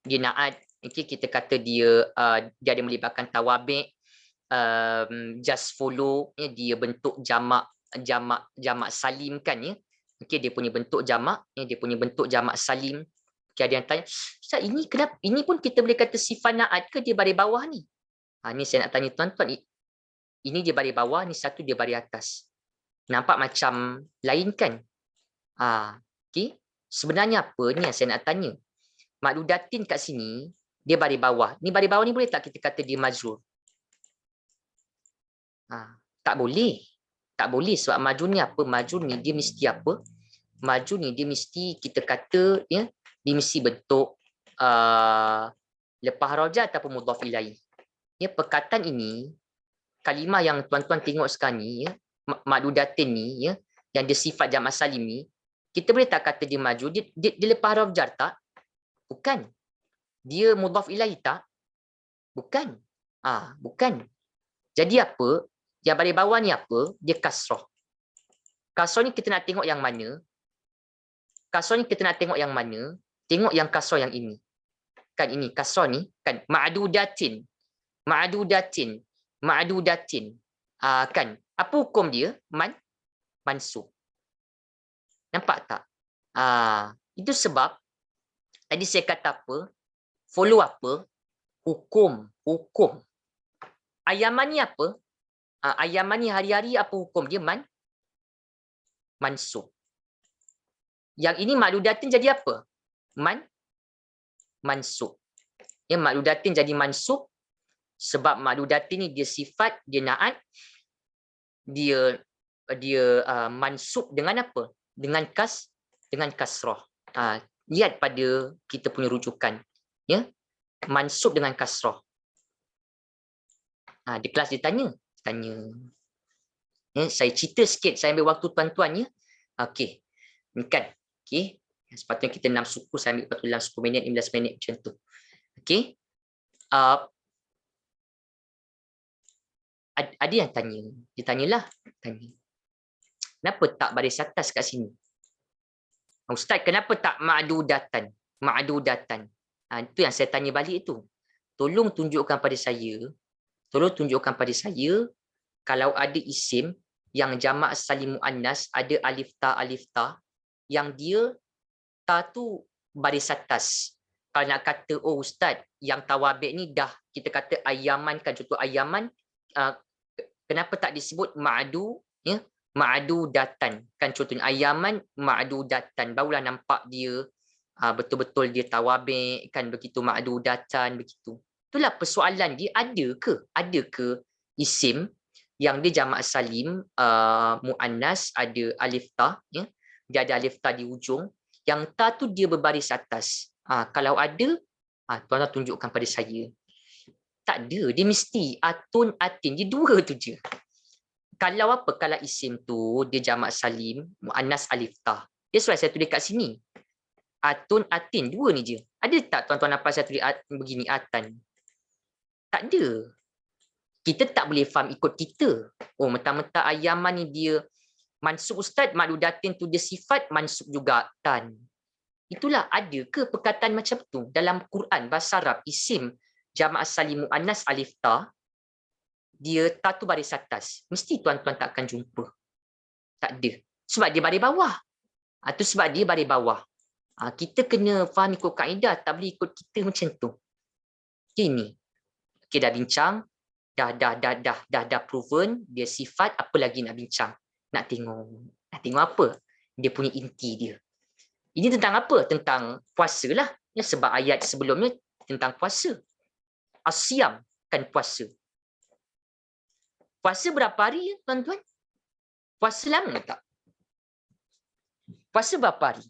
dia naat. Okay, kita kata dia ada melibatkan tawabi', just follow, ya, dia bentuk jamak salim kan, ya. Okey, dia punya bentuk jamak, ya, dia punya bentuk jamak salim. Okay, ada yang tanya, Ustaz, ini kenapa ini pun kita boleh kata sifat naat ke dia baris bawah ni? Ni saya nak tanya tuan-tuan, ini dia baris bawah, ni satu dia baris atas. Nampak macam lain kan? Okay. Sebenarnya apa ni yang saya nak tanya? Ma'dudatin kat sini dia baris bawah. Ni baris bawah ni boleh tak kita kata dia majrur? Tak boleh. Tak boleh sebab majrur ni apa? Majrur ni dia mesti apa? Majrur ni dia mesti kita kata, ya, dia mesti bentuk lepas raja ataupun mudhaf ilaih. Ya, perkataan ini, kalimah yang tuan-tuan tengok sekarang ni, ya, ma'dudatin ni, ya, yang dia sifat jamak salim ni, kita boleh tak kata dia majrur? Dia lepas huruf jar tak? Bukan. Dia mudhaf ilaih tak? Bukan. Bukan. Jadi apa? Yang baris bawah ni apa? Dia kasrah. Kasrah ni kita nak tengok yang mana? Kasrah ni kita nak tengok yang mana? Tengok yang kasrah yang ini. Kan ini kasrah ni kan ma'dudatin. Ma'dudatin. Ma'dudatin. Kan apa hukum dia? Mansub. Nampak tak? Itu sebab tadi saya kata apa? Follow apa? Hukum. Ayaman ni apa? Ayaman ni hari-hari apa hukum dia? Mansub. Yang ini ma'dudatin jadi apa? Mansub. Ya, ma'dudatin jadi mansub sebab ma'dudatin ni dia sifat, dia naat, dia mansub dengan apa? Dengan kasrah. Lihat pada kita punya rujukan, ya, mansub dengan kasrah. Di kelas dia tanya. Ya, saya cerita sikit, saya ambil waktu tuan-tuan, ya. Okey. Ni kan. Okey. Sepatutnya kita 6 suku, saya ambil waktu dalam 10 minit, 15 minit macam tu. Okey. Ada yang tanya. Dia tanyalah. Kenapa tak baris atas kat sini? Ustaz, kenapa tak ma'dudatan? Itu yang saya tanya balik tu. Tolong tunjukkan pada saya. Kalau ada isim yang jamak salim muannas, ada alif ta, yang dia ta tu baris atas. Kalau nak kata, oh Ustaz, yang tawabi' ni dah kita kata ayaman kan, contoh ayaman, kenapa tak disebut ma'du, ya? Ma'du datan kan, contohnya ayaman ma'du datan, barulah nampak dia betul-betul dia tawabi' kan, begitu ma'du datan begitu. Itulah persoalan dia, ada ke isim yang dia jamak salim muannas, ada alif ta, ya? Dia ada alif ta di ujung, yang ta tu dia berbaris atas. Kalau ada, tuan-tuan tunjukkan pada saya. Tak ada, dia mesti atun, atin, dia dua tu je. Kalau apa? Kalau isim tu dia jamak salim muannas alif ta. That's why saya tulis kat sini. Atun, atin, dua ni je. Ada tak tuan-tuan nampak saya tulis begini atan? Tak ada. Kita tak boleh faham ikut kita. Oh, mentang-mentang ayaman ni dia mansub Ustaz, ma'dudatin tu dia sifat, mansub juga tan. Itulah, ada ke perkataan macam tu dalam Quran bahasa Arab, isim jamak salim muannas alif ta, dia ta tu baris atas. Mesti tuan-tuan tak akan jumpa. Tak ada. Sebab dia baris bawah. Itu sebab dia baris bawah. Kita kena faham ikut kaedah, tak boleh ikut kita macam tu. Ini. Okay, dah bincang, dah proven dia sifat, apa lagi nak bincang? Nak tengok apa? Dia punya inti dia. Ini tentang apa? Tentang puasa lah. Ya, sebab ayat sebelumnya tentang puasa. Asyam kan puasa. Puasa berapa hari, tuan-tuan? Puasa lama tak? Puasa berapa hari?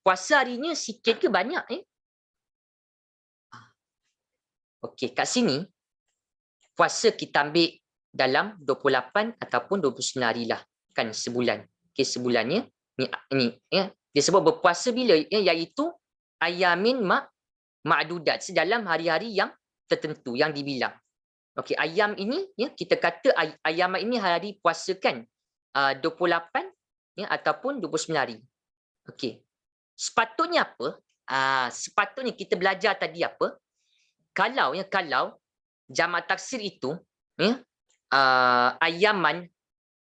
Puasa harinya sikit ke banyak? Okey, kat sini puasa kita ambil dalam 28 ataupun 29 hari lah, kan sebulan. Okey, sebulannya ni ya. Dia sebut berpuasa bila iaitu ayamin ma'dudat, dalam hari-hari yang tertentu yang dibilang. Okey, ayam ini ya kita kata ayam ini hari puasa kan 28 ya ataupun 29 hari. Okey. Sepatutnya apa? Sepatutnya kita belajar tadi apa? Kalau jamak taksir itu ya ayaman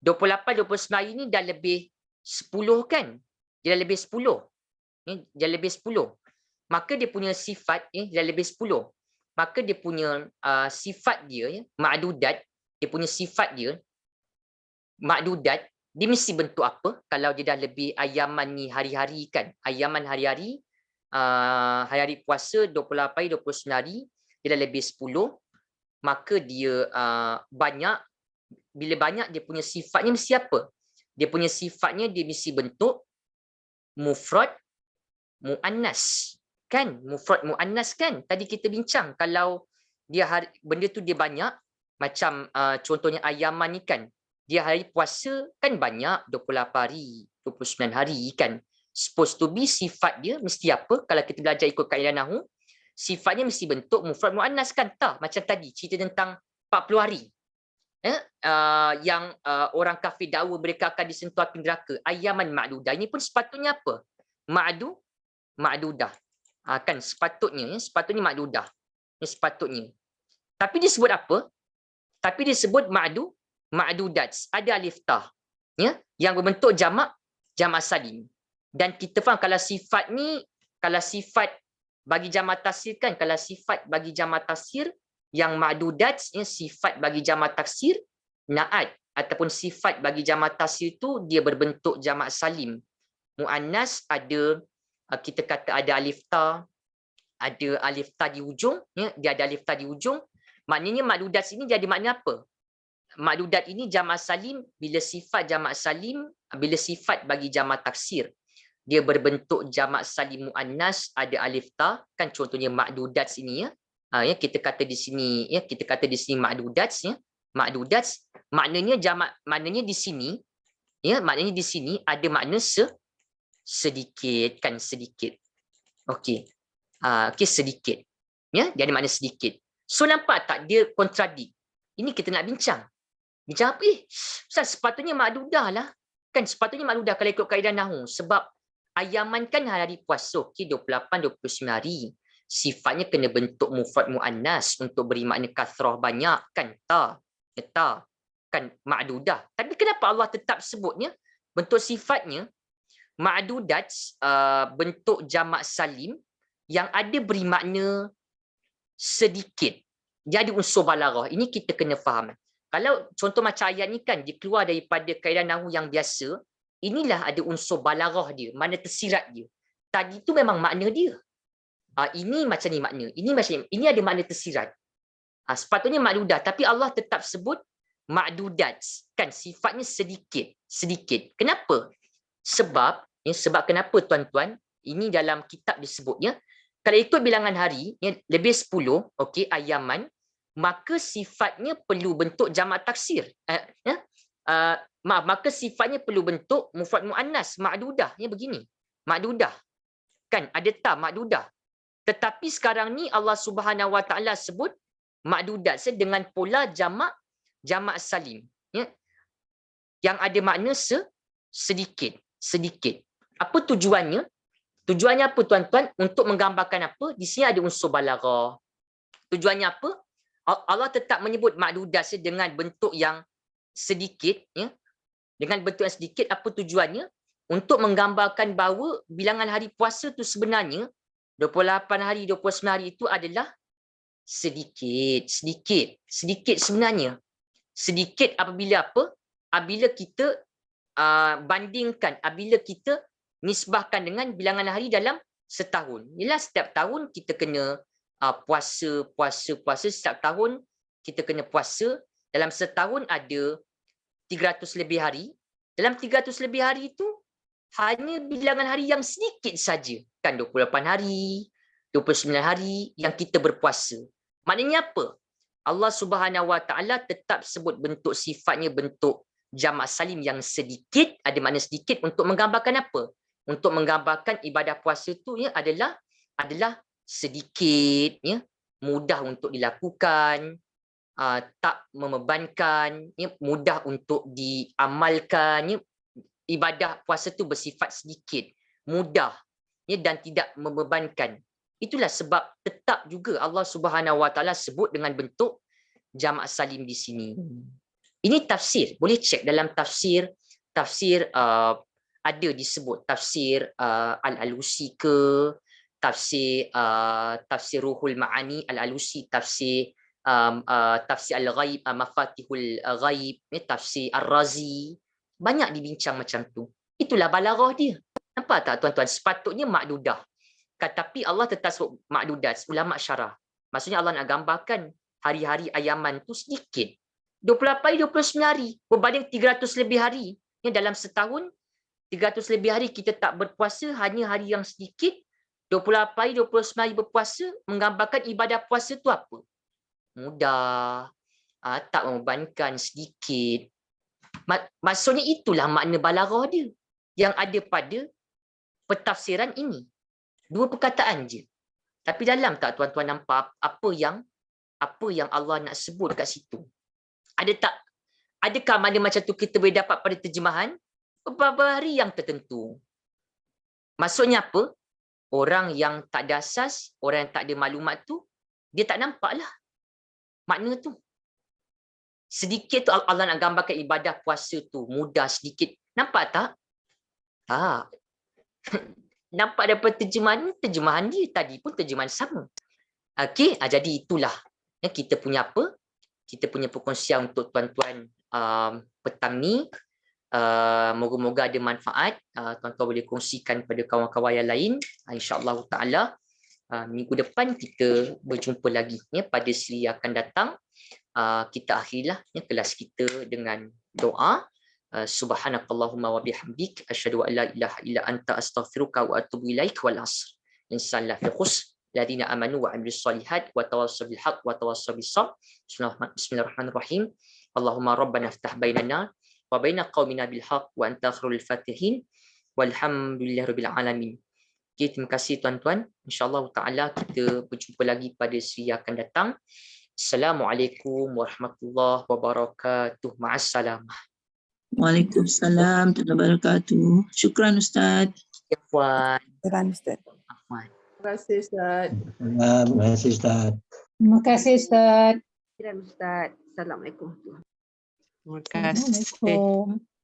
28 29 hari ini dah lebih 10 kan? Dia dah lebih 10. Dia lebih 10. Maka dia punya sifat dia lebih 10. Maka dia punya sifat dia ma'dudat, dia punya sifat dia ma'dudat, dia mesti bentuk apa kalau dia dah lebih ayaman ni hari-hari kan? Ayaman hari-hari hari-hari puasa 28 hari 29 hari dia dah lebih 10, maka dia banyak. Bila banyak dia punya sifatnya mesti apa? Dia punya sifatnya dia mesti bentuk mufrad muannas. Kan? Mufrad muannas kan? Tadi kita bincang kalau dia benda tu dia banyak, macam contohnya ayaman ni kan. Dia hari puasa kan banyak 28 hari, 29 hari kan. Supposed to be sifat dia mesti apa? Kalau kita belajar ikut kaedah nahwu, sifatnya mesti bentuk mufrad muannas kan? Tak, macam tadi cerita tentang 40 hari. Yang orang kafir dakwa mereka akan disentuh api neraka, ayaman ma'dudah, ini pun sepatutnya apa? Ma'dudah. Kan sepatutnya ma'dudah. Ini sepatutnya. Tapi disebut apa? Tapi disebut ma'dudat. Ada alif ta. Ya, yang berbentuk jamak salim. Dan kita faham kalau sifat ni, kalau sifat bagi jamak taksir kan, kalau sifat bagi jamak taksir yang ma'dudat, sifat bagi jamak taksir na'at ataupun sifat bagi jamak taksir itu dia berbentuk jamak salim. Muannas ada, kita kata ada alif ta, ada alif ta di ujung, dia ada alif ta di ujung. Maknanya ma'dudat ini jadi makna apa? Ma'dudat ini jamak salim bila sifat jamak salim, bila sifat bagi jamak taksir dia berbentuk jamak salim muannas, ada alif ta, kan contohnya ma'dudat sini kita kata di sini kita kata di sini ma'dudat ma'dudat maknanya jamak, maknanya di sini maknanya di sini ada makna sedikit kan, sedikit. Okey. Okey, sedikit. Dia ada makna sedikit. So nampak tak dia kontradik? Ini kita nak bincang. Bincang apa? Ustaz, sepatutnya ma'dudah lah. Kan sepatutnya ma'dudah kalau ikut kaedah nahwu, sebab ayaman kan hari puasa, okey 28 29 hari. Sifatnya kena bentuk mufrad muannas untuk beri makna kathrah banyak kan? Tak. Kan ma'dudah. Tapi kenapa Allah tetap sebutnya bentuk sifatnya ma'dudat, bentuk jamak salim yang ada beri makna sedikit. Dia ada unsur balaghah. Ini kita kena faham. Kalau contoh macam ayat ni kan dia keluar daripada kaedah nahwu yang biasa, inilah ada unsur balaghah dia, makna tersirat dia. Tadi tu memang makna dia. Ini macam ni makna. Ini macam ini ada makna tersirat. Sepatutnya ma'dudah, tapi Allah tetap sebut ma'dudat. Kan sifatnya sedikit. Kenapa? Sebab kenapa tuan-tuan? Ini dalam kitab disebutnya, kalau ikut bilangan hari lebih 10, okey, ayaman, maka sifatnya perlu bentuk jamak taksir. Maka sifatnya perlu bentuk mufrad muannas ma'dudah, begini. Ma'dudah. Kan ada ta ma'dudah. Tetapi sekarang ni Allah Subhanahu Wa Taala sebut ma'dudat dengan pola jamak salim, yang ada makna sedikit. Apa tujuannya? Tujuannya apa tuan-tuan? Untuk menggambarkan apa? Di sini ada unsur balaghah. Tujuannya apa? Allah tetap menyebut ma'dudat dengan bentuk yang sedikit, dengan bentuk yang sedikit. Apa tujuannya? Untuk menggambarkan bahawa bilangan hari puasa tu sebenarnya 28 hari 29 hari itu adalah sedikit sebenarnya. Sedikit apabila apa? Apabila kita bandingkan, apabila kita nisbahkan dengan bilangan hari dalam setahun. Ialah setiap tahun kita kena puasa setiap tahun kita kena puasa. Dalam setahun ada 300 lebih hari. Dalam 300 lebih hari itu hanya bilangan hari yang sedikit saja. Kan 28 hari, 29 hari yang kita berpuasa. Maknanya apa? Allah Subhanahu Wa Taala tetap sebut bentuk sifatnya bentuk jamak salim yang sedikit, ada makna sedikit untuk menggambarkan apa? Untuk menggambarkan ibadah puasa itu ya adalah sedikit, ya, mudah untuk dilakukan, tak membebankan, ya, mudah untuk diamalkan. Ya. Ibadah puasa itu bersifat sedikit, mudah, ya, dan tidak membebankan. Itulah sebab tetap juga Allah Subhanahu Wa Taala sebut dengan bentuk jamak salim di sini. Ini tafsir, boleh cek dalam tafsir ada disebut tafsir Al-Alusi ke, tafsir Ruhul Ma'ani Al-Alusi, tafsir Al-Ghaib, Mafatihul Ghaib, tafsir Ar-Razi, banyak dibincang macam tu. Itulah balaghah dia. Nampak tak tuan-tuan? Sepatutnya makdudah. Tapi Allah tetap sebut makdudat, ulama syarah. Maksudnya Allah nak gambarkan hari-hari ayaman tu sedikit. 28 hari, 29 hari. Berbanding 300 lebih hari. Ya, dalam setahun, 300 lebih hari kita tak berpuasa, hanya hari yang sedikit. 28 hari, 29 hari berpuasa, menggambarkan ibadah puasa tu apa? Mudah. Tak membebankan, sedikit. Maksudnya itulah makna balaghah dia. Yang ada pada pentafsiran ini. Dua perkataan je. Tapi dalam tak tuan-tuan nampak apa yang Allah nak sebut kat situ? Adakah mana macam tu kita boleh dapat pada terjemahan? Beberapa hari yang tertentu. Maksudnya apa? Orang yang tak ada asas, orang yang tak ada maklumat tu, dia tak nampak lah makna tu. Sedikit tu Allah nak gambarkan ibadah puasa tu mudah sedikit. Nampak tak? Tak. Nampak daripada terjemahan dia tadi pun terjemahan sama. Okey, jadi itulah ya, kita punya apa? Kita punya perkongsian untuk tuan-tuan petang ni. Moga-moga ada manfaat. Tuan-tuan boleh kongsikan pada kawan-kawan yang lain. InsyaAllah ta'ala minggu depan kita berjumpa lagi ya, pada siri akan datang. Kita akhirlah ya, kelas kita dengan doa. Subhanakallahumma wa bihamdik asyhadu an la ilaha illa anta astaghfiruka wa atubu ilaik wal asr. Insan la fi khusr ladina amanu wa amilus solihat wa tawassaw bil haqq wa tawassaw bis sabr. Bismillahirrahmanirrahim. Allahumma rabbana iftah bainana wa baina qaumina bil haqq wa anta khairul fatihin walhamdulillahirabbil alamin. Okay, terima kasih tuan-tuan. InsyaAllah ta'ala kita berjumpa lagi pada siri akan datang. Assalamualaikum warahmatullahi wabarakatuh. Ma'assalamah. Waalaikumsalam warahmatullahi wabarakatuh. Syukran Ustaz. Afwan. Terima Ustaz. Afwan. Terima kasih Ustaz. Terima kasih Ustaz. Terima kasih Ustaz. Ustaz. Assalamualaikum. Terima kasih. Assalamualaikum.